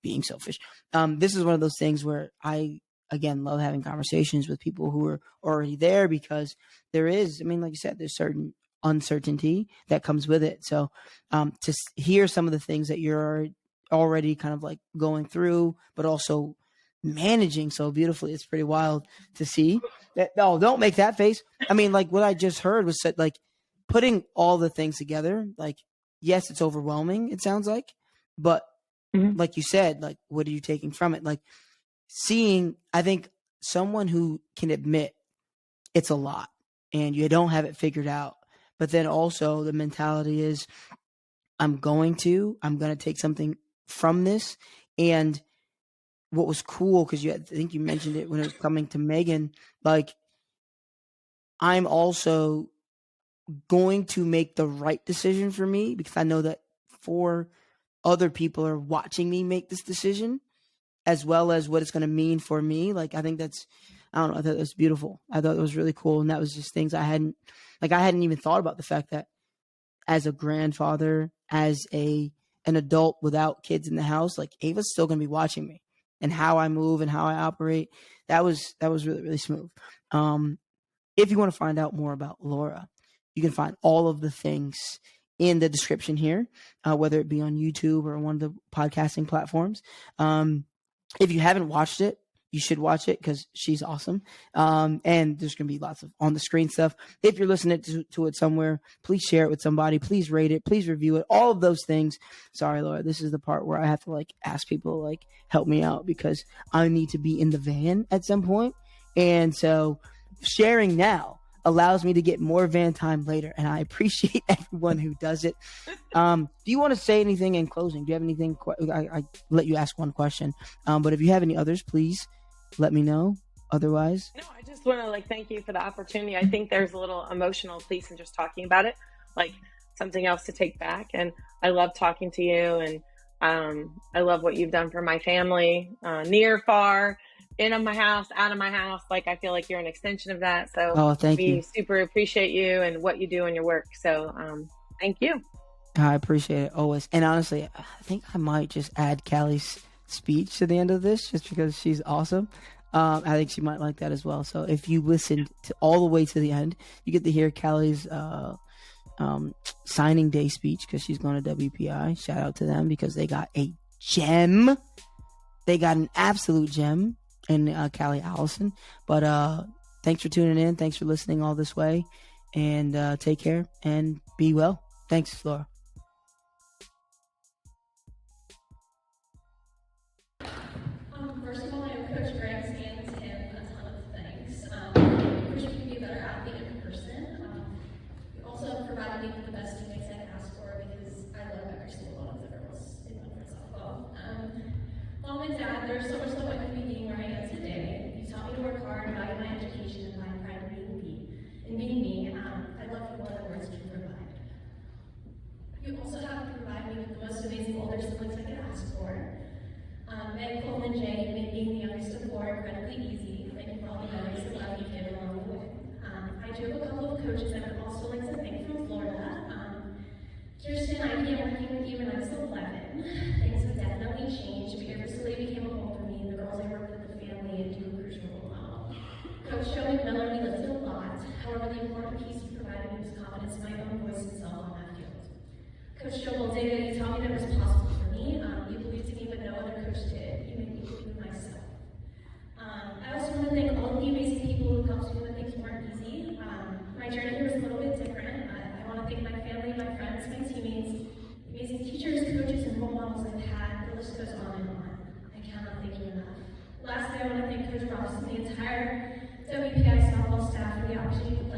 being selfish. This is one of those things where I, again, love having conversations with people who are already there because there is, like you said, there's certain uncertainty that comes with it. So to hear some of the things that you're already kind of like going through, but also managing so beautifully, it's pretty wild to see that. No, don't make that face. Like what I just heard was said, like putting all the things together, like, yes, it's overwhelming, it sounds like, but like you said, like, what are you taking from it? Like seeing, I think someone who can admit it's a lot and you don't have it figured out, but then also the mentality is I'm going to take something from this. And what was cool, because I think you mentioned it when it was coming to Megan, like I'm also going to make the right decision for me because I know that 4 other people are watching me make this decision as well as what it's going to mean for me. Like, I think that's, I don't know, I thought it was beautiful. I thought it was really cool. And that was just things I hadn't even thought about, the fact that as a grandfather, as an adult without kids in the house, like Ava's still going to be watching me and how I move and how I operate. That was really, really smooth. If you want to find out more about Laura, you can find all of the things in the description here, whether it be on YouTube or one of the podcasting platforms. If you haven't watched it, you should watch it because she's awesome. And there's going to be lots of on the screen stuff. If you're listening to it somewhere, please share it with somebody. Please rate it. Please review it. All of those things. Sorry, Laura. This is the part where I have to like ask people to like help me out because I need to be in the van at some point. And so sharing now allows me to get more van time later. And I appreciate everyone who does it. Do you want to say anything in closing? Do you have anything? I let you ask one question. But if you have any others, please let me know. Otherwise. No, I just want to like thank you for the opportunity. I think there's a little emotional piece in just talking about it, like something else to take back. And I love talking to you. And I love what you've done for my family, near, far, in my house, out of my house. Like, I feel like you're an extension of that. So thank you. We super appreciate you and what you do in your work. So thank you. I appreciate it always. And honestly, I think I might just add Callie's speech to the end of this just because she's awesome. I think she might like that as well. So if you listened to all the way to the end, you get to hear Callie's signing day speech because she's going to WPI. Shout out to them because they got a gem. They got an absolute gem in Callie Allison. But thanks for tuning in. Thanks for listening all this way. And take care and be well. Thanks, Laura. First of all, I know Coach Greg stands him a ton of things. Coach can be a better athlete in person. You also provided me with the best teammates I could ask for because I love every single one of them. do have a couple of coaches I would also like to thank from Florida. Kirsten, I began working with you when I was 11. Things have definitely changed. Peer facility became a home for me. The girls I worked with, the family, and Duke Crucial role model. Coach Joe McMillan, we lifted a lot. However, the important piece he provided me was confidence in my own voice and self on that field. Coach Joe Boldega, you taught me that it was possible for me. You believed in me, but no other coach did. You made me believe in myself. I also want to thank all of the amazing people who helped me when things weren't easy. My journey here was a little bit different. I want to thank my family, my friends, my teammates, the amazing teachers, coaches, and role models I've had. The list goes on and on. I cannot thank you enough. Lastly, I want to thank Coach Ross and the entire WPI softball staff for the opportunity to play